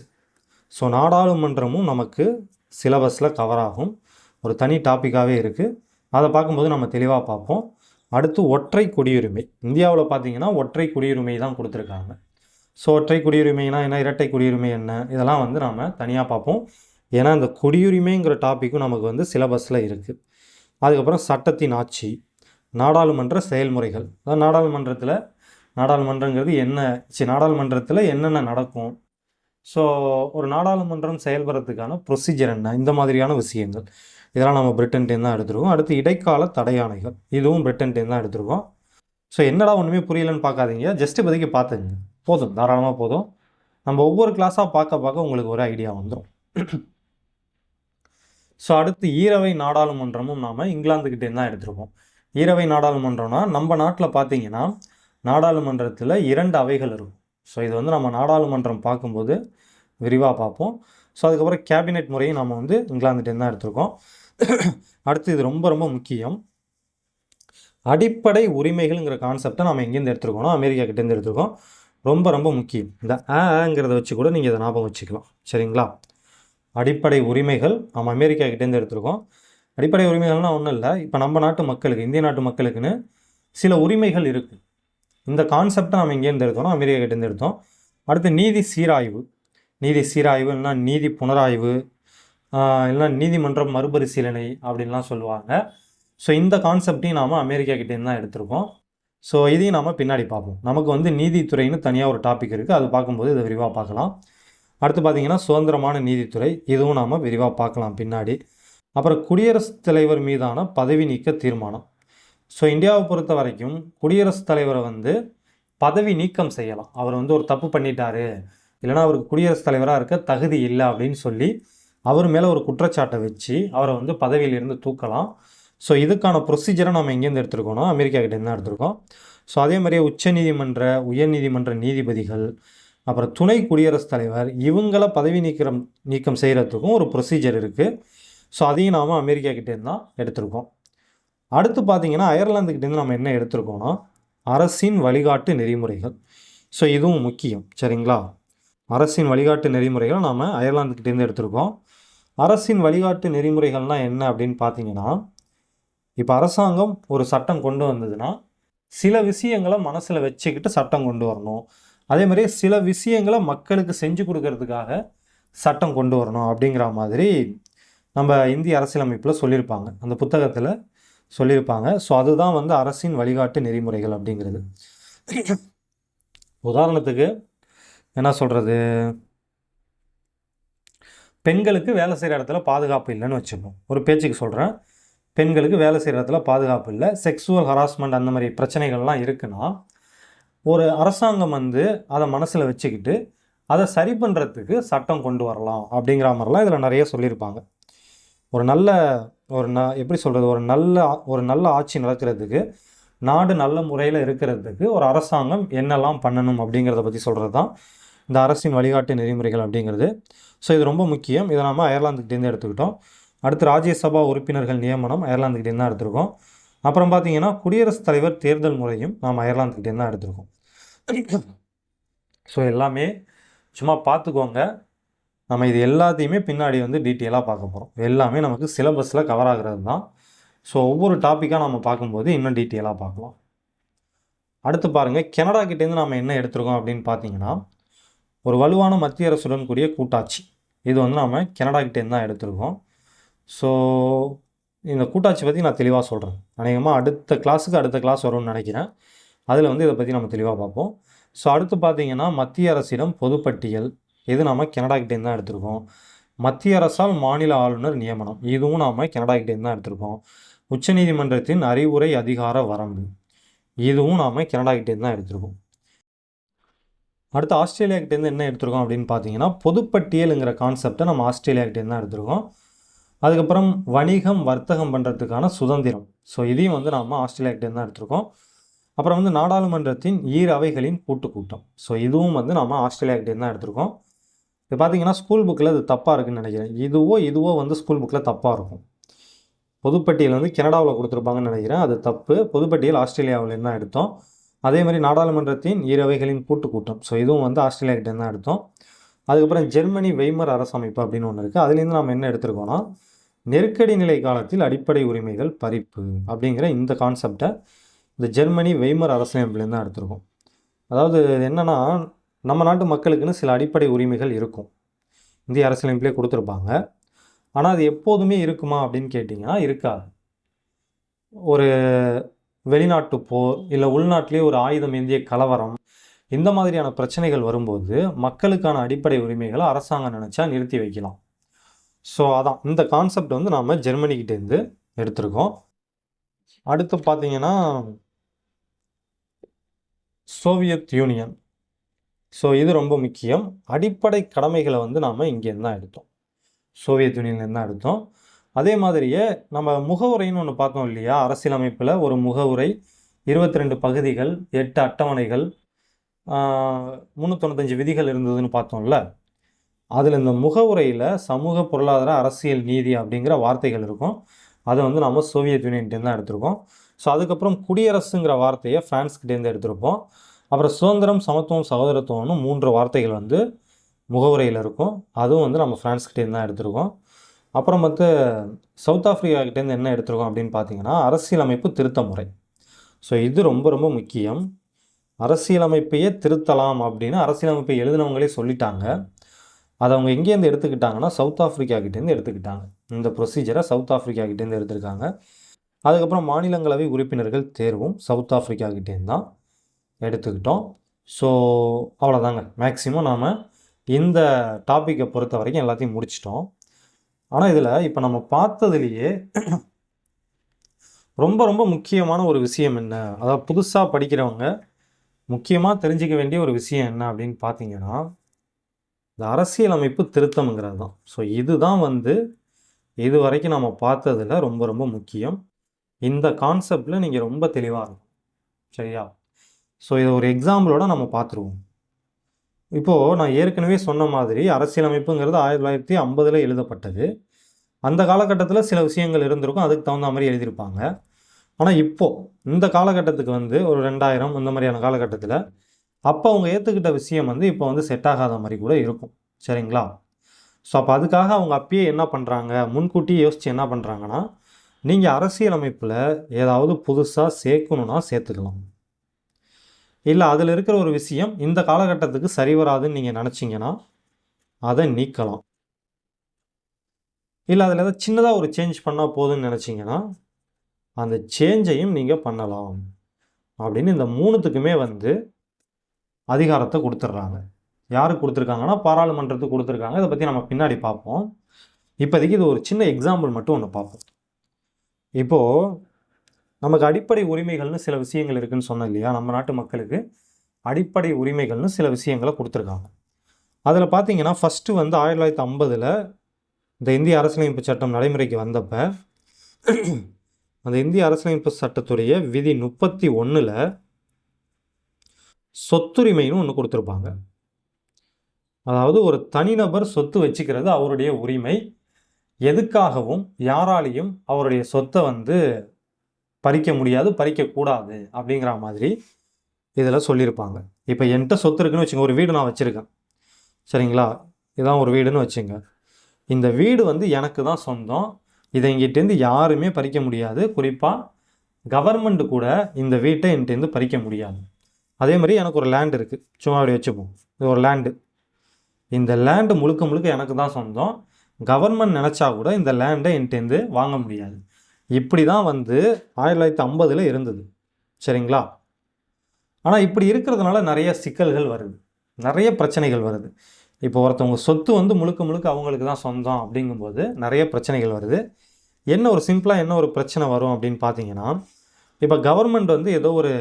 ஸோ நாடாளுமன்றமும் நமக்கு சிலபஸில் கவர் ஆகும், ஒரு தனி டாப்பிக்காகவே இருக்குது. அதை பார்க்கும்போது நம்ம தெளிவாக பார்ப்போம். அடுத்து ஒற்றை குடியுரிமை. இந்தியாவில் பார்த்தீங்கன்னா ஒற்றை குடியுரிமை தான் கொடுத்துருக்காங்க. ஸோ ஒற்றை குடியுரிமைனா என்ன, இரட்டை குடியுரிமை என்ன, இதெல்லாம் வந்து நாம் தனியாக பார்ப்போம். ஏன்னா இந்த குடியுரிமைங்கிற டாப்பிக்கும் நமக்கு வந்து சிலபஸில் இருக்குது. அதுக்கப்புறம் சட்டத்தின் ஆட்சி, நாடாளுமன்ற செயல்முறைகள். அதாவது நாடாளுமன்றங்கிறது என்ன, நாடாளுமன்றத்தில் என்னென்ன நடக்கும், ஸோ ஒரு நாடாளுமன்றம் செயல்படுறதுக்கான ப்ரொசீஜர் என்ன, இந்த மாதிரியான விஷயங்கள் இதெல்லாம் நம்ம பிரிட்டன்டேருந்து தான் எடுத்துருக்கோம். அடுத்து இடைக்கால தடையாணைகள், இதுவும் பிரிட்டன்டேருந்து தான் எடுத்துருக்கோம். ஸோ என்னடா ஒன்றுமே புரியலன்னு பார்க்காதீங்க, ஜஸ்ட் இப்போதைக்கு பார்த்துங்க, போதும், தாராளமாக போதும். நம்ம ஒவ்வொரு கிளாஸாக பார்க்க உங்களுக்கு ஒரு ஐடியா வந்துடும். ஸோ அடுத்து ஈரவை நாடாளுமன்றமும் நாம் இங்கிலாந்துக்கிட்டேருந்து தான் எடுத்துருக்கோம். ஈரவை நாடாளுமன்றம்னா நம்ம நாட்டில் பார்த்தீங்கன்னா நாடாளுமன்றத்தில் 2 அவைகள் இருக்கும். ஸோ இது வந்து நம்ம நாடாளுமன்றம் பார்க்கும்போது விரிவாக பார்ப்போம். ஸோ அதுக்கப்புறம் கேபினெட் முறையும் நம்ம வந்து இங்கிலாந்துட்டேருந்து தான் எடுத்திருக்கோம். அடுத்து இது ரொம்ப ரொம்ப முக்கியம், அடிப்படை உரிமைகள்ங்கிற கான்செப்டை நம்ம எங்கேருந்து எடுத்துருக்கோம், அமெரிக்கா கிட்டேருந்து எடுத்துருக்கோம். ரொம்ப ரொம்ப முக்கியம். இந்த ஆங்கிறத வச்சு கூட நீங்கள் இதை ஞாபகம் வச்சுக்கலாம், சரிங்களா? அடிப்படை உரிமைகள் நம்ம அமெரிக்கா கிட்டேருந்து எடுத்திருக்கோம். அடிப்படை உரிமைகள்னால் ஒன்றும் இல்லை, இப்போ நம்ம நாட்டு மக்களுக்கு, இந்திய நாட்டு மக்களுக்குன்னு சில உரிமைகள் இருக்குது. இந்த கான்செப்டை நம்ம எங்கேருந்து எடுத்தோம்னா அமெரிக்கா கிட்டேருந்து எடுத்தோம். அடுத்து நீதி சீராய்வு. நீதி சீராய்வு இல்லைனா நீதி புனராய்வு, இல்லைனா நீதிமன்றம் மறுபரிசீலனை அப்படின்லாம் சொல்லுவாங்க. ஸோ இந்த கான்செப்டையும் நாம் அமெரிக்கா கிட்டேருந்து தான் எடுத்திருக்கோம். ஸோ இதையும் நாம் பின்னாடி பார்ப்போம். நமக்கு வந்து நீதித்துறைன்னு தனியாக ஒரு டாபிக் இருக்குது, அது பார்க்கும்போது இதை விரிவாக பார்க்கலாம். அடுத்து பார்த்திங்கன்னா சுதந்திரமான நீதித்துறை, இதுவும் நாம் விரிவாக பார்க்கலாம் பின்னாடி. அப்புறம் குடியரசுத் தலைவர் மீதான பதவி நீக்க தீர்மானம். ஸோ இந்தியாவை பொறுத்த வரைக்கும் குடியரசுத் தலைவரை வந்து பதவி நீக்கம் செய்யலாம். அவர் வந்து ஒரு தப்பு பண்ணிட்டாரு, இல்லைனா அவருக்கு குடியரசுத் தலைவராக இருக்க தகுதி இல்லை அப்படின்னு சொல்லி அவர் மேலே ஒரு குற்றச்சாட்டை வச்சு அவரை வந்து பதவியிலிருந்து தூக்கலாம். ஸோ இதுக்கான ப்ரொசீஜரை நம்ம எங்கேருந்து எடுத்துருக்கோம்னா அமெரிக்கா கிட்டேருந்து தான் எடுத்திருக்கோம். ஸோ அதே மாதிரியே உச்சநீதிமன்ற, உயர்நீதிமன்ற நீதிபதிகள், அப்புறம் துணை குடியரசுத் தலைவர், இவங்களை பதவி நீக்கம் செய்கிறதுக்கும் ஒரு ப்ரொசீஜர் இருக்குது. ஸோ அதையும் நாம் அமெரிக்கா கிட்டேருந்து தான் எடுத்திருக்கோம். அடுத்து பார்த்திங்கன்னா அயர்லாந்துக்கிட்டேருந்து நம்ம என்ன எடுத்திருக்கோம்னா அரசின் வழிகாட்டு நெறிமுறைகள். ஸோ இதுவும் முக்கியம், சரிங்களா? அரசின் வழிகாட்டு நெறிமுறைகள் நாம் அயர்லாந்துக்கிட்டேருந்து எடுத்திருக்கோம். அரசின் வழிகாட்டு நெறிமுறைகள்னால் என்ன அப்படின்னு பார்த்தீங்கன்னா, இப்போ அரசாங்கம் ஒரு சட்டம் கொண்டு வந்ததுன்னா சில விஷயங்களை மனசில் வச்சுக்கிட்டு சட்டம் கொண்டு வரணும். அதே மாதிரி சில விஷயங்களை மக்களுக்கு செஞ்சு கொடுக்கறதுக்காக சட்டம் கொண்டு வரணும் அப்படிங்கிற மாதிரி நம்ம இந்திய அரசியலமைப்பில் சொல்லியிருப்பாங்க, அந்த புத்தகத்தில் சொல்லியிருப்பாங்க. ஸோ அதுதான் வந்து அரசின் வழிகாட்டு நெறிமுறைகள் அப்படிங்கிறது. உதாரணத்துக்கு என்ன சொல்கிறது, பெண்களுக்கு வேலை செய்கிற இடத்துல பாதுகாப்பு இல்லைன்னு வச்சுப்போம். ஒரு பேச்சுக்கு சொல்கிறேன், பெண்களுக்கு வேலை செய்கிற இடத்துல பாதுகாப்பு இல்லை, செக்ஸுவல் ஹராஸ்மெண்ட் அந்த மாதிரி பிரச்சனைகள்லாம் இருக்குன்னா, ஒரு அரசாங்கம் வந்து அதை மனசில் வச்சுக்கிட்டு அதை சரி பண்ணுறதுக்கு சட்டம் கொண்டு வரலாம் அப்படிங்கிற மாதிரிலாம் இதில் நிறைய சொல்லியிருப்பாங்க. ஒரு நல்ல எப்படி சொல்கிறது, ஒரு நல்ல ஆட்சி நடக்கிறதுக்கு, நாடு நல்ல முறையில் இருக்கிறதுக்கு ஒரு அரசாங்கம் என்னெல்லாம் பண்ணணும் அப்படிங்கிறத பற்றி சொல்கிறது தான் இந்த அரசின் வழிகாட்டு நெறிமுறைகள் அப்படிங்கிறது. ஸோ இது ரொம்ப முக்கியம். இதை நம்ம அயர்லாந்துக்கிட்டேருந்து எடுத்துக்கிட்டோம். அடுத்து ராஜ்யசபா உறுப்பினர்கள் நியமனம் அயர்லாந்துக்கிட்டேருந்து தான் எடுத்திருக்கோம். அப்புறம் பார்த்தீங்கன்னா குடியரசுத் தலைவர் தேர்தல் முறையும் நாம் அயர்லாந்துக்கிட்டேருந்து தான் எடுத்திருக்கோம். ஸோ எல்லாமே சும்மா பார்த்துக்கோங்க. நம்ம இது எல்லாத்தையுமே பின்னாடி வந்து டீட்டெயிலாக பார்க்க போகிறோம். எல்லாமே நமக்கு சிலபஸில் கவர் ஆகிறது தான். ஸோ ஒவ்வொரு டாப்பிக்காக நம்ம பார்க்கும்போது இன்னும் டீட்டெயிலாக பார்க்கலாம். அடுத்து பாருங்கள், கனடா கிட்டேருந்து நம்ம என்ன எடுத்திருக்கோம் அப்படின்னு பார்த்தீங்கன்னா, ஒரு வலுவான மத்திய அரசுடன் கூடிய கூட்டாட்சி. இது வந்து நம்ம கனடா கிட்டேருந்து தான் எடுத்திருக்கோம். ஸோ இந்த கூட்டாட்சி பற்றி நான் தெளிவாக சொல்கிறேன். அநேகமாக அடுத்த கிளாஸ் வரும்னு நினைக்கிறேன். அதில் வந்து இதை பற்றி நம்ம தெளிவாக பார்ப்போம். ஸோ அடுத்து பார்த்தீங்கன்னா, மத்திய அரசிடம் பொதுப்பட்டியல், இது நாம் கனடா கிட்டேருந்து தான் எடுத்திருக்கோம். மத்திய அரசால் மாநில ஆளுநர் நியமனம், இதுவும் நாம் கனடா கிட்டேருந்து தான் எடுத்திருக்கோம். உச்சநீதிமன்றத்தின் அறிவுரை அதிகார வரம்பு, இதுவும் நாம் கனடா கிட்டேருந்து தான் எடுத்திருக்கோம். அடுத்து ஆஸ்திரேலியா கிட்டேருந்து என்ன எடுத்திருக்கோம் அப்படின்னு பார்த்தீங்கன்னா, பொதுப்பட்டியலுங்கிற கான்செப்டை நம்ம ஆஸ்திரேலியா கிட்டேருந்து தான் எடுத்திருக்கோம். அதுக்கப்புறம் வணிகம் வர்த்தகம் பண்ணுறதுக்கான சுதந்திரம், ஸோ இதையும் வந்து நாம் ஆஸ்திரேலியா கிட்டேருந்து தான் எடுத்திருக்கோம். அப்புறம் வந்து நாடாளுமன்றத்தின் அவைகளின் கூட்டம், ஸோ இதுவும் வந்து நம்ம ஆஸ்திரேலியா கிட்டேருந்து தான் எடுத்திருக்கோம். இது பார்த்தீங்கன்னா ஸ்கூல் புக்கில் அது தப்பாக இருக்குதுன்னு நினைக்கிறேன். இதுவோ வந்து ஸ்கூல் புக்கில் தப்பாக இருக்கும். பொதுப்பட்டியல் வந்து கனடாவில் கொடுத்துருப்பாங்கன்னு நினைக்கிறேன், அது தப்பு. பொதுப்பட்டியல் ஆஸ்திரேலியாவிலேருந்து தான் எடுத்தோம். அதே மாதிரி நாடாளுமன்றத்தின் அவைகளின் கூட்டம், ஸோ இதுவும் வந்து ஆஸ்திரேலியா கிட்டேருந்து தான் எடுத்தோம். அதுக்கப்புறம் ஜெர்மனி வெய்மர் அரசமைப்பு அப்படின்னு ஒன்று இருக்குது. அதுலேருந்து நம்ம என்ன எடுத்திருக்கோன்னா, நெருக்கடி நிலை காலத்தில் அடிப்படை உரிமைகள் பறிப்பு அப்படிங்கிற இந்த கான்செப்டை இந்த ஜெர்மனி வெய்மர் அரசமைப்புலேருந்து தான் எடுத்திருக்கோம். அதாவது என்னென்னா, நம்ம நாட்டு மக்களுக்குன்னு சில அடிப்படை உரிமைகள் இருக்கும், இந்திய அரசியலமைப்பிலே கொடுத்துருப்பாங்க. ஆனால் அது எப்போதுமே இருக்குமா அப்படின்னு கேட்டிங்கன்னா இருக்காது. ஒரு வெளிநாட்டு போர் இல்லை உள்நாட்டிலே ஒரு ஆயுதம் ஏந்திய கலவரம், இந்த மாதிரியான பிரச்சனைகள் வரும்போது மக்களுக்கான அடிப்படை உரிமைகளை அரசாங்கம் நினச்சா நிறுத்தி வைக்கலாம். ஸோ அதான் இந்த கான்செப்ட் வந்து நாம் ஜெர்மனிக்கிட்டேருந்து எடுத்திருக்கோம். அடுத்து பார்த்தீங்கன்னா சோவியத் யூனியன், ஸோ இது ரொம்ப முக்கியம். அடிப்படை கடமைகளை வந்து நாம் இங்கேருந்து தான் எடுத்தோம், சோவியத் யூனியன்லேருந்து தான் எடுத்தோம். அதே மாதிரியே நம்ம முகவுரைன்னு ஒன்று பார்த்தோம் இல்லையா, அரசியலமைப்பில் ஒரு முகவுரை, 22 பகுதிகள், 8 அட்டவணைகள், 395 விதிகள் இருந்ததுன்னு பார்த்தோம்ல. அதில் இந்த முகவுரையில் சமூக பொருளாதார அரசியல் நீதி அப்படிங்கிற வார்த்தைகள் இருக்கும். அதை வந்து நம்ம சோவியத் யூனியன்கிட்டேருந்து தான் எடுத்திருக்கோம். ஸோ அதுக்கப்புறம் குடியரசுங்கிற வார்த்தையை ஃப்ரான்ஸ்கிட்டேருந்து எடுத்திருப்போம். அப்புறம் சுதந்திரம் சமத்துவம் சகோதரத்துவம்னு 3 வார்த்தைகள் வந்து முகவுரையில் இருக்கும், அதுவும் வந்து நம்ம ஃப்ரான்ஸ்கிட்டேருந்து தான் எடுத்திருக்கோம். அப்புறம் வந்து சவுத் ஆஃப்ரிக்காக்கிட்டேருந்து என்ன எடுத்திருக்கோம் அப்படின்னு பார்த்தீங்கன்னா, அரசியலமைப்பு திருத்த முறை. ஸோ இது ரொம்ப ரொம்ப முக்கியம். அரசியலமைப்பையே திருத்தலாம் அப்படின்னு அரசியலமைப்பை எழுதினவங்களே சொல்லிட்டாங்க. அதை அவங்க எங்கேருந்து எடுத்துக்கிட்டாங்கன்னா சவுத் ஆஃப்ரிக்காக்கிட்டேருந்து எடுத்துக்கிட்டாங்க. இந்த ப்ரொசீஜரை சவுத் ஆஃப்ரிக்காக்கிட்டேருந்து எடுத்திருக்காங்க. அதுக்கப்புறம் மாநிலங்களவை உறுப்பினர்கள் தேர்வும் சவுத் ஆஃப்ரிக்காக்கிட்டேருந்து தான் எடுத்துக்கிட்டோம். ஸோ அவ்வளோதாங்க, மேக்ஸிமம் நாம் இந்த டாப்பிக்கை பொறுத்த வரைக்கும் எல்லாத்தையும் முடிச்சிட்டோம். ஆனால் இதில் இப்போ நம்ம பார்த்ததுலேயே ரொம்ப ரொம்ப முக்கியமான ஒரு விஷயம் என்ன, அதாவது புதுசாக படிக்கிறவங்க முக்கியமாக தெரிஞ்சிக்க வேண்டிய ஒரு விஷயம் என்ன அப்படின்னு பார்த்தீங்கன்னா, இந்த அரசியலமைப்பு திருத்தம்ங்கிறது தான். ஸோ இதுதான் வந்து இது வரைக்கும் நம்ம பார்த்ததில் ரொம்ப ரொம்ப முக்கியம். இந்த கான்செப்டில் நீங்கள் ரொம்ப தெளிவாக இருக்கும், சரியா? ஸோ இதை ஒரு எக்ஸாம்பிளோட நம்ம பார்த்துருவோம். இப்போது நான் ஏற்கனவே சொன்ன மாதிரி அரசியலமைப்புங்கிறது 1950 எழுதப்பட்டது. அந்த காலகட்டத்தில் சில விஷயங்கள் இருந்திருக்கும், அதுக்கு தகுந்த மாதிரி எழுதியிருப்பாங்க. ஆனால் இப்போது இந்த காலகட்டத்துக்கு வந்து ஒரு 2000 இந்த மாதிரியான காலகட்டத்தில் அப்போ அவங்க ஏற்றுக்கிட்ட விஷயம் வந்து இப்போ வந்து செட் ஆகாத மாதிரி கூட இருக்கும், சரிங்களா? ஸோ அப்போ அதுக்காக அவங்க அப்பயே என்ன பண்ணுறாங்க, முன்கூட்டியே யோசித்து என்ன பண்ணுறாங்கன்னா, நீங்கள் அரசியலமைப்பில் ஏதாவது புதுசாக சேர்க்கணுன்னா சேர்த்துக்கலாம், இல்லை அதில் இருக்கிற ஒரு விஷயம் இந்த காலகட்டத்துக்கு சரி வராதுன்னு நீங்கள் நினச்சிங்கன்னா அதை நீக்கலாம், இல்லை அதில் ஏதாவது சின்னதாக ஒரு சேஞ்ச் பண்ணால் போதுன்னு நினச்சிங்கன்னா அந்த சேஞ்சையும் நீங்கள் பண்ணலாம் அப்படின்னு இந்த 3த்துக்குமே வந்து அதிகாரத்தை கொடுத்துட்றாங்க, யாருக்கு கொடுத்துருக்காங்கன்னா பாராளுமன்றத்துக்கு கொடுத்துருக்காங்க. இதை பற்றி நம்ம பின்னாடி பார்ப்போம். இப்போதைக்கு இது ஒரு சின்ன எக்ஸாம்பிள் மட்டும் ஒன்று பார்ப்போம். இப்போது நமக்கு அடிப்படை உரிமைகள்னு சில விஷயங்கள் இருக்குதுன்னு சொன்னோம் இல்லையா? நம்ம நாட்டு மக்களுக்கு அடிப்படை உரிமைகள்னு சில விஷயங்களை கொடுத்துருக்காங்க. அதில் பார்த்தீங்கன்னா ஃபஸ்ட்டு வந்து 1950 இந்த இந்திய அரசியலமைப்பு சட்டம் நடைமுறைக்கு வந்தப்போ அந்த இந்திய அரசியலமைப்பு சட்டத்துடைய விதி 31ல் சொத்துரிமைன்னு ஒன்று கொடுத்துருப்பாங்க. அதாவது ஒரு தனிநபர் சொத்து வச்சுக்கிறது அவருடைய உரிமை. எதுக்காகவும் யாராலையும் அவருடைய சொத்தை வந்து பறிக்க முடியாது, பறிக்கக்கூடாது அப்படிங்கிற மாதிரி இதில் சொல்லியிருப்பாங்க. இப்போ என்கிட்ட சொத்து இருக்குன்னு வச்சுங்க, ஒரு வீடு நான் வச்சுருக்கேன், சரிங்களா? இதான் ஒரு வீடுன்னு வச்சுங்க. இந்த வீடு வந்து எனக்கு தான் சொந்தம். இதை எங்கிட்டேருந்து யாருமே பறிக்க முடியாது. குறிப்பாக கவர்மெண்ட் கூட இந்த வீட்டை என்கிட்டேருந்து பறிக்க முடியாது. அதே மாதிரி எனக்கு ஒரு லேண்ட் இருக்குது, சும்மா அப்படி வச்சுப்போம். இது ஒரு லேண்டு. இந்த லேண்டு முழுக்க முழுக்க எனக்கு தான் சொந்தம். கவர்மெண்ட் நினச்சா கூட இந்த லேண்டை என்கிட்டேருந்து வாங்க முடியாது. இப்படி தான் வந்து 1950 இருந்தது, சரிங்களா? ஆனால் இப்படி இருக்கிறதுனால நிறைய சிக்கல்கள் வருது, நிறைய பிரச்சனைகள் வருது. இப்போ ஒருத்தவங்க சொத்து வந்து முழுக்க முழுக்க அவங்களுக்கு தான் சொந்தம் அப்படிங்கும்போது நிறைய பிரச்சனைகள் வருது. என்ன ஒரு சிம்பிளாக என்ன ஒரு பிரச்சனை வரும் அப்படின்னு பார்த்தீங்கன்னா, இப்போ கவர்மெண்ட் வந்து ஏதோ ஒரு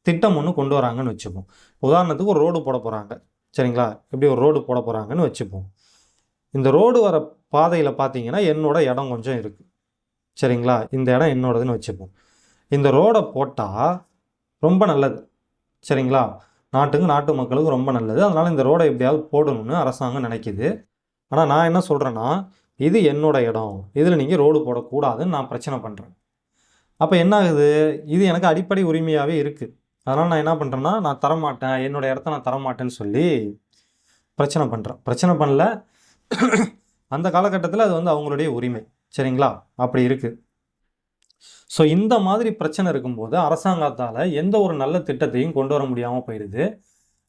திட்டம் ஒன்று கொண்டு வராங்கன்னு வச்சுப்போம். உதாரணத்துக்கு ஒரு ரோடு போட போகிறாங்க, சரிங்களா? எப்படி ஒரு ரோடு போட போகிறாங்கன்னு வச்சுப்போம். இந்த ரோடு வர பாதையில் பார்த்தீங்கன்னா என்னோட இடம் கொஞ்சம் இருக்குது, சரிங்களா? இந்த இடம் என்னோடதுன்னு வச்சுப்போம். இந்த ரோடை போட்டால் ரொம்ப நல்லது, சரிங்களா? நாட்டுக்கு நாட்டு மக்களுக்கு ரொம்ப நல்லது. அதனால் இந்த ரோடை எப்படியாவது போடணும்னு அரசாங்கம் நினைக்கிது. ஆனால் நான் என்ன சொல்கிறேன்னா, இது என்னோட இடம், இதில் நீங்கள் ரோடு போடக்கூடாதுன்னு நான் பிரச்சனை பண்ணுறேன். அப்போ என்ன ஆகுது? இது எனக்கு அடிப்படை உரிமையாகவே இருக்குது. அதனால் நான் என்ன பண்ணுறேன்னா, நான் தரமாட்டேன், என்னோடய இடத்த நான் தரமாட்டேன்னு சொல்லி பிரச்சனை பண்ணுறேன். பிரச்சனை பண்ணல, அந்த காலகட்டத்தில் அது வந்து அவங்களுடைய உரிமை, சரிங்களா? அப்படி இருக்குது. ஸோ இந்த மாதிரி பிரச்சனை இருக்கும்போது அரசாங்கத்தால் எந்த ஒரு நல்ல திட்டத்தையும் கொண்டு வர முடியாமல் போயிடுது.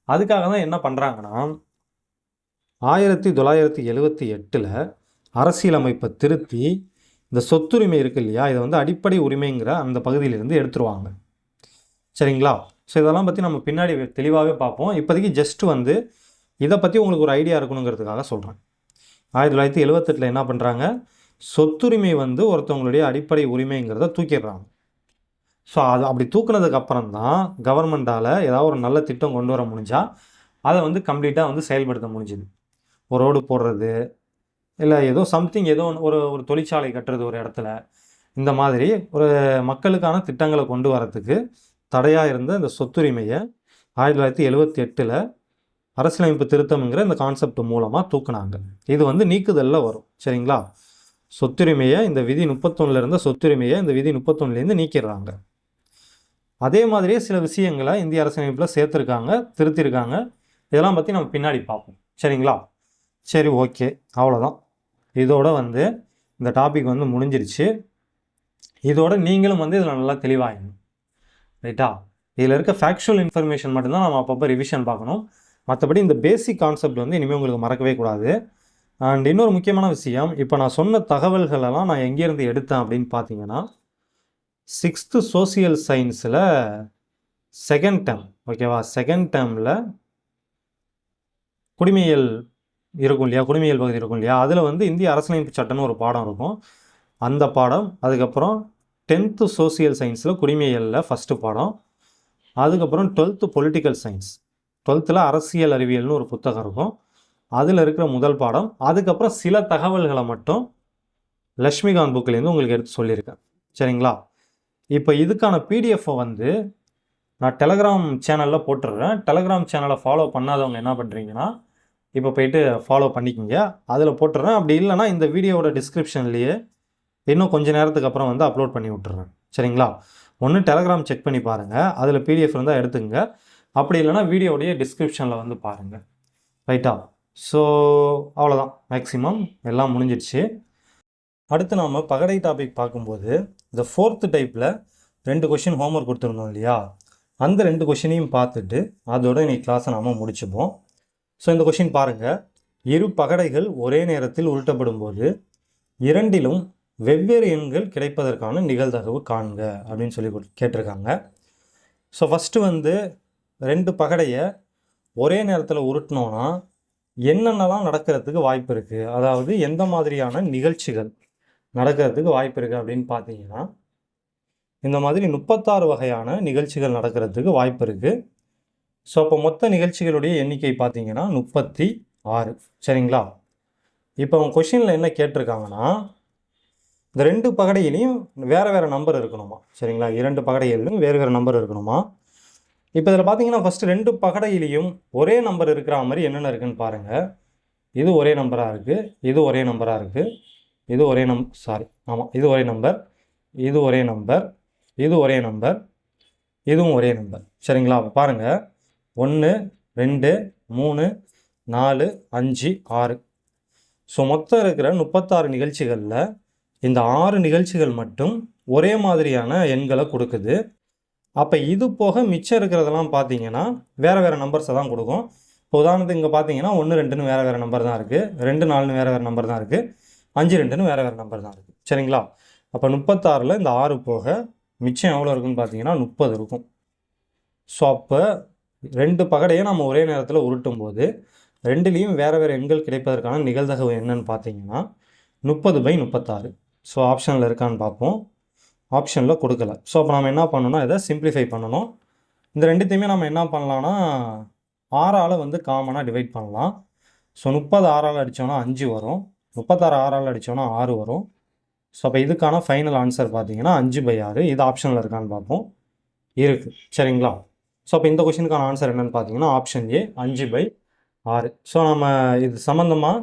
அதுக்காக தான் என்ன பண்ணுறாங்கன்னா, 1978 அரசியலமைப்பை திருத்தி இந்த சொத்துரிமை இருக்குது இல்லையா, இதை வந்து அடிப்படை உரிமைங்கிற அந்த பகுதியிலிருந்து எடுத்துருவாங்க, சரிங்களா? ஸோ இதெல்லாம் பற்றி நம்ம பின்னாடி தெளிவாகவே பார்ப்போம். இப்போதைக்கு ஜஸ்ட் வந்து இதை பற்றி உங்களுக்கு ஒரு ஐடியா இருக்கணுங்கிறதுக்காக சொல்கிறேன். 1978 என்ன பண்ணுறாங்க, சொத்துரிமை வந்து ஒருத்தவங்களுடைய அடிப்படை உரிமைங்கிறத தூக்கிடுறாங்க. ஸோ அது அப்படி தூக்குனதுக்கு அப்புறம் தான் கவர்மெண்ட்டால் ஏதாவது ஒரு நல்ல திட்டம் கொண்டு வர முடிஞ்சால் அதை வந்து கம்ப்ளீட்டாக வந்து செயல்படுத்த முடிஞ்சுது. ஒரு ரோடு போடுறது, இல்லை ஏதோ சம்திங், ஏதோ ஒரு ஒரு தொழிற்சாலை கட்டுறது ஒரு இடத்துல, இந்த மாதிரி ஒரு மக்களுக்கான திட்டங்களை கொண்டு வரத்துக்கு தடையாக இருந்த இந்த சொத்துரிமையை 1978 அரசியலமைப்பு திருத்தம்ங்கிற இந்த கான்செப்ட் மூலமாக தூக்குனாங்க. இது வந்து நீக்குதலில் வரும், சரிங்களா? சொத்துரிமையை இந்த விதி 31 இருந்த சொத்துரிமையை இந்த விதி 31 நீக்கிடுறாங்க. அதே மாதிரியே சில விஷயங்களை இந்திய அரசியலமைப்பில் சேர்த்துருக்காங்க, திருத்திருக்காங்க. இதெல்லாம் பற்றி நம்ம பின்னாடி பார்ப்போம், சரிங்களா? சரி, ஓகே, அவ்வளோதான். இதோட வந்து இந்த டாபிக் வந்து முடிஞ்சிருச்சு. இதோட நீங்களும் வந்து இதில் நல்லா தெளிவாகணும், ரைட்டா? இதில் இருக்க ஃபேக்சுவல் இன்ஃபர்மேஷன் மட்டும்தான் நம்ம அப்பப்போ ரிவிஷன் பார்க்கணும். மற்றபடி இந்த பேசிக் கான்செப்ட் வந்து இனிமேல் உங்களுக்கு மறக்கவே கூடாது. அண்ட் இன்னொரு முக்கியமான விஷயம், இப்போ நான் சொன்ன தகவல்களெல்லாம் நான் எங்கேருந்து எடுத்தேன் அப்படின்னு பார்த்தீங்கன்னா, 6th சோசியல் சயின்ஸில் செகண்ட் டேர்ம், ஓகேவா? செகண்ட் டேர்மில் குடிமையியல் இருக்கும் இல்லையா, குடிமையியல் பகுதி இருக்கும் இல்லையா, அதில் வந்து இந்திய அரசியலமைப்பு சட்டம்னு ஒரு பாடம் இருக்கும், அந்த பாடம். அதுக்கப்புறம் 10th சோசியல் சயின்ஸில் குடிமையியலில் ஃபஸ்ட்டு பாடம். அதுக்கப்புறம் 12th பொலிட்டிக்கல் சயின்ஸ், 12th அரசியல் அறிவியல்னு ஒரு புத்தகம் இருக்கும், அதில் இருக்கிற முதல் பாடம். அதுக்கப்புறம் சில தகவல்களை மட்டும் லக்ஷ்மிகாந்த் புக்கிலேருந்து உங்களுக்கு எடுத்து சொல்லியிருக்கேன், சரிங்களா? இப்போ இதுக்கான பிடிஎஃப்பை வந்து நான் டெலகிராம் சேனலில் போட்டுடுறேன். டெலகிராம் சேனலை ஃபாலோ பண்ணாதவங்க என்ன பண்ணுறீங்கன்னா, இப்போ போயிட்டு ஃபாலோ பண்ணிக்கிங்க, அதில் போட்டுடுறேன். அப்படி இல்லைனா இந்த வீடியோவோட டிஸ்கிரிப்ஷன்லேயே இன்னும் கொஞ்சம் நேரத்துக்கு அப்புறம் வந்து அப்லோட் பண்ணி விட்டுறேன், சரிங்களா? ஒன்று டெலகிராம் செக் பண்ணி பாருங்கள், அதில் பிடிஎஃப் இருந்தால் எடுத்துங்க. அப்படி இல்லைனா வீடியோடைய டிஸ்கிரிப்ஷனில் வந்து பாருங்கள், ரைட்டா? ஸோ அவ்வளோதான், மேக்ஸிமம் எல்லாம் முடிஞ்சிடுச்சு. அடுத்து நாம் பகடை டாபிக் பார்க்கும்போது இந்த 4th டைப்பில் 2 கொஷின் ஹோம்ஒர்க் கொடுத்துருந்தோம் இல்லையா, அந்த 2 கொஷினையும் பார்த்துட்டு அதோட இன்னைக்கு கிளாஸை நாம் முடிச்சுப்போம். ஸோ இந்த கொஷின் பாருங்கள், இரு பகடைகள் ஒரே நேரத்தில் உருட்டப்படும் போது இரண்டிலும் வெவ்வேறு எண்கள் கிடைப்பதற்கான நிகழ்தகவு காண்க அப்படின்னு சொல்லி கேட்டிருக்காங்க. ஸோ ஃபஸ்ட்டு வந்து 2 பகடையை ஒரே நேரத்தில் உருட்டினோன்னா என்னென்னலாம் நடக்கிறதுக்கு வாய்ப்பு இருக்குது, அதாவது எந்த மாதிரியான நிகழ்ச்சிகள் நடக்கிறதுக்கு வாய்ப்பு இருக்குது அப்படின்னு பார்த்தீங்கன்னா, இந்த மாதிரி 36 வகையான நிகழ்ச்சிகள் நடக்கிறதுக்கு வாய்ப்பு இருக்குது. ஸோ அப்போ மொத்த நிகழ்ச்சிகளுடைய எண்ணிக்கை பார்த்தீங்கன்னா 36. சரிங்களா? இப்போ அவங்க கொஷினில் என்ன கேட்டிருக்காங்கன்னா, இந்த 2 பகடையிலையும் வேறு வேறு நம்பர் இருக்கணுமா? சரிங்களா? 2 பகடையிலும் வேறு வேறு நம்பர் இருக்கணுமா? இப்போ இதில் பார்த்தீங்கன்னா ஃபஸ்ட்டு 2 பகடையிலையும் ஒரே நம்பர் இருக்கிற மாதிரி என்னென்ன இருக்குதுன்னு பாருங்கள். இது ஒரே நம்பராக இருக்குது, இது ஒரே நம்பராக இருக்குது, இது ஒரே இது ஒரே நம்பர், இது ஒரே நம்பர், இது ஒரே நம்பர், இதுவும் ஒரே நம்பர். சரிங்களா? அப்போ பாருங்கள், 1 2 3 4 5 6. ஸோ மொத்தம் இருக்கிற 36 நிகழ்ச்சிகளில் இந்த 6 நிகழ்ச்சிகள் மட்டும் ஒரே மாதிரியான எண்களை கொடுக்குது. அப்போ இது போக மிச்சம் இருக்கிறதெல்லாம் பார்த்தீங்கன்னா வேறு வேறு நம்பர்ஸை தான் கொடுக்கும். இப்போ உதாரணத்துக்கு இங்கே பார்த்தீங்கன்னா 1 2ன்னு வேறு வேறு நம்பர் தான் இருக்குது, 2 4ன்னு வேறு வேறு நம்பர் தான் இருக்குது, 5 2ன்னு வேறு வேறு நம்பர் தான் இருக்குது. சரிங்களா? அப்போ 36ல் இந்த 6 போக மிச்சம் எவ்வளோ இருக்குன்னு பார்த்தீங்கன்னா 30 இருக்கும். ஸோ அப்போ 2 பகடையை நம்ம ஒரே நேரத்தில் உருட்டும் போது 2லேயும் வேறு வேறு எண்கள் கிடைப்பதற்கான நிகழ்தகவு என்னன்னு பார்த்தீங்கன்னா 30/36. ஸோ ஆப்ஷனில் இருக்கான்னு பார்ப்போம். ஆப்ஷனில் கொடுக்கல. ஸோ அப்போ நம்ம என்ன பண்ணணும்னா இதை சிம்பிளிஃபை பண்ணணும். இந்த ரெண்டுத்தையுமே நம்ம என்ன பண்ணலான்னா 6ஆல் வந்து காமனாக டிவைட் பண்ணலாம். ஸோ 30 6ஆல் அடித்தோன்னா 5 வரும், 36 6ஆல் அடித்தோன்னா 6 வரும். ஸோ அப்போ இதுக்கான ஃபைனல் ஆன்சர் பார்த்தீங்கன்னா 5/6. இது ஆப்ஷனில் இருக்கான்னு பார்ப்போம். இருக்குது. சரிங்களா? ஸோ அப்போ இந்த கொஷினுக்கான ஆன்சர் என்னென்னு பார்த்தீங்கன்னா ஆப்ஷன் ஏ 5/6. ஸோ நம்ம இது சம்மந்தமாக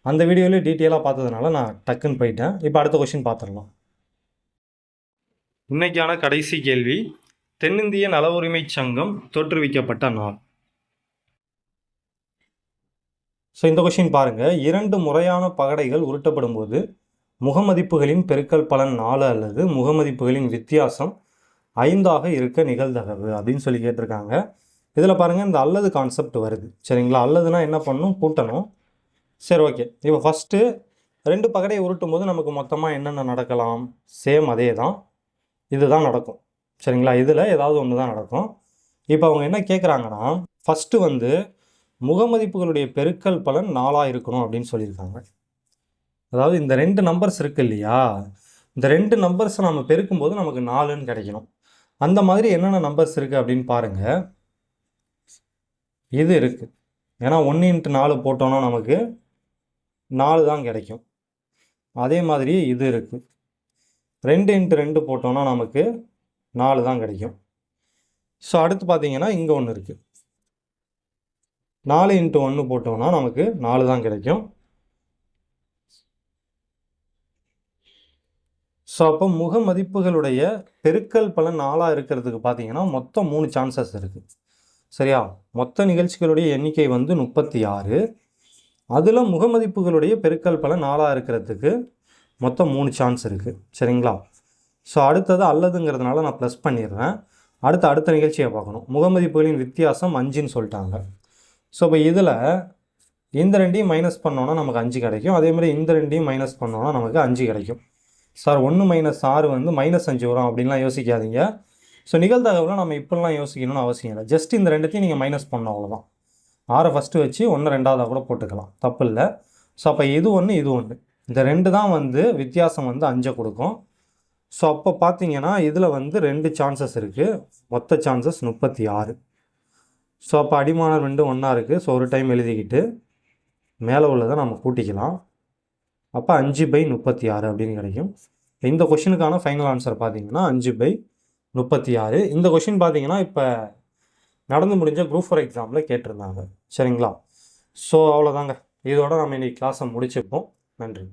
அந்த வீடியோவிலே டீட்டெயிலாக பார்த்ததுனால நான் டக்குன்னு போயிட்டேன். இப்போ அடுத்த கொஷின் பார்த்துடலாம். இன்னைக்கான கடைசி கேள்வி, தென்னிந்திய நல உரிமை சங்கம் தோற்றுவிக்கப்பட்ட நாள். ஸோ இந்த கொஷின் பாருங்கள், 2 முறையான பகடைகள் உருட்டப்படும் போது முகமதிப்புகளின் பெருக்கல் பலன் 4 அல்லது முகமதிப்புகளின் வித்தியாசம் 5ஆக இருக்க நிகழ்தகவு அப்படின்னு சொல்லி கேட்டிருக்காங்க. இதில் பாருங்கள் இந்த அல்லது கான்செப்ட் வருது. சரிங்களா? அல்லதுனா என்ன பண்ணணும்? கூட்டணும். சரி, ஓகே. இப்போ ஃபஸ்ட்டு 2 பகடையை உருட்டும் போது நமக்கு மொத்தமாக என்னென்ன நடக்கலாம்? சேம் அதே தான், இதுதான் நடக்கும். சரிங்களா? இதில் ஏதாவது ஒன்று தான் நடக்கும். இப்போ அவங்க என்ன கேட்குறாங்கன்னா, ஃபஸ்ட்டு வந்து முகமதிப்புகளுடைய பெருக்கல் பலன் 4ஆக இருக்கணும் அப்படின்னு சொல்லியிருக்காங்க. அதாவது இந்த 2 நம்பர்ஸ் இருக்குது இல்லையா, இந்த 2 நம்பர்ஸை நம்ம பெருக்கும்போது நமக்கு 4ன்னு கிடைக்கணும். அந்த மாதிரி என்னென்ன நம்பர்ஸ் இருக்குது அப்படின்னு பாருங்கள். இது இருக்குது. ஏன்னா 1 × 4 போட்டோன்னா நமக்கு 4 தான் கிடைக்கும். அதே மாதிரி இது இருக்குது. 2 × 2 போட்டோன்னா நமக்கு 4 தான் கிடைக்கும். ஸோ அடுத்து பார்த்தீங்கன்னா இங்கே ஒன்று இருக்குது. 4 × 1 போட்டோன்னா நமக்கு 4 தான் கிடைக்கும். ஸோ அப்போ முகமதிப்புகளுடைய பெருக்கல் பலன் 4ஆக இருக்கிறதுக்கு பார்த்தீங்கன்னா மொத்தம் 3 சான்சஸ் இருக்குது. சரியா? மொத்த நிகழ்ச்சிகளுடைய எண்ணிக்கை வந்து 36. அதில் முகமதிப்புகளுடைய பெருக்கல் பலன் 4ஆக இருக்கிறதுக்கு மொத்தம் 3 சான்ஸ் இருக்குது. சரிங்களா? ஸோ அடுத்தது அல்லதுங்கிறதுனால நான் ப்ளஸ் பண்ணிடுறேன். அடுத்த நிகழ்ச்சியை பார்க்கணும். முகமதிப்புகளின் வித்தியாசம் 5ன்னு சொல்லிட்டாங்க. ஸோ இப்போ இதில் இந்த 2ஐயும் மைனஸ் பண்ணோன்னா நமக்கு 5 கிடைக்கும். அதேமாதிரி இந்த 2ஐயும் மைனஸ் பண்ணோன்னா நமக்கு 5 கிடைக்கும். சார் 1 - 6 வந்து -5 வரும் அப்படின்லாம் யோசிக்காதீங்க. ஸோ நிகழ்தகவில் நம்ம இப்படிலாம் யோசிக்கணும்னு அவசியம் இல்லை. ஜஸ்ட் இந்த 2த்தையும் நீங்கள் மைனஸ் பண்ணணும், அவ்வளோதான். 6 ஃபஸ்ட்டு வச்சு 1 2ஆவதாக கூட போட்டுக்கலாம், தப்பு இல்லை. ஸோ அப்போ இது 1 இது 1, இந்த 2 தான் வந்து வித்தியாசம் வந்து 5 கொடுக்கும். ஸோ அப்போ பார்த்தீங்கன்னா இதில் வந்து 2 சான்சஸ் இருக்குது. மொத்த சான்சஸ் 36. ஸோ அப்போ அடிமானம் 2 ஒன்றா இருக்குது. ஸோ ஒரு டைம் எழுதிக்கிட்டு மேலே உள்ளதை நம்ம கூட்டிக்கலாம். அப்போ 5/36 அப்படின்னு கிடைக்கும். இந்த கொஷினுக்கான ஃபைனல் ஆன்சர் பார்த்தீங்கன்னா 5/36. இந்த கொஷின் பார்த்தீங்கன்னா இப்போ நடந்து முடிஞ்ச குரூப் 4 எக்ஸாமில் கேட்டிருந்தாங்க. சரிங்களா? ஸோ அவ்வளோதாங்க. இதோட நம்ம இன்றைக்கி கிளாஸை முடிச்சுப்போம். நன்றி.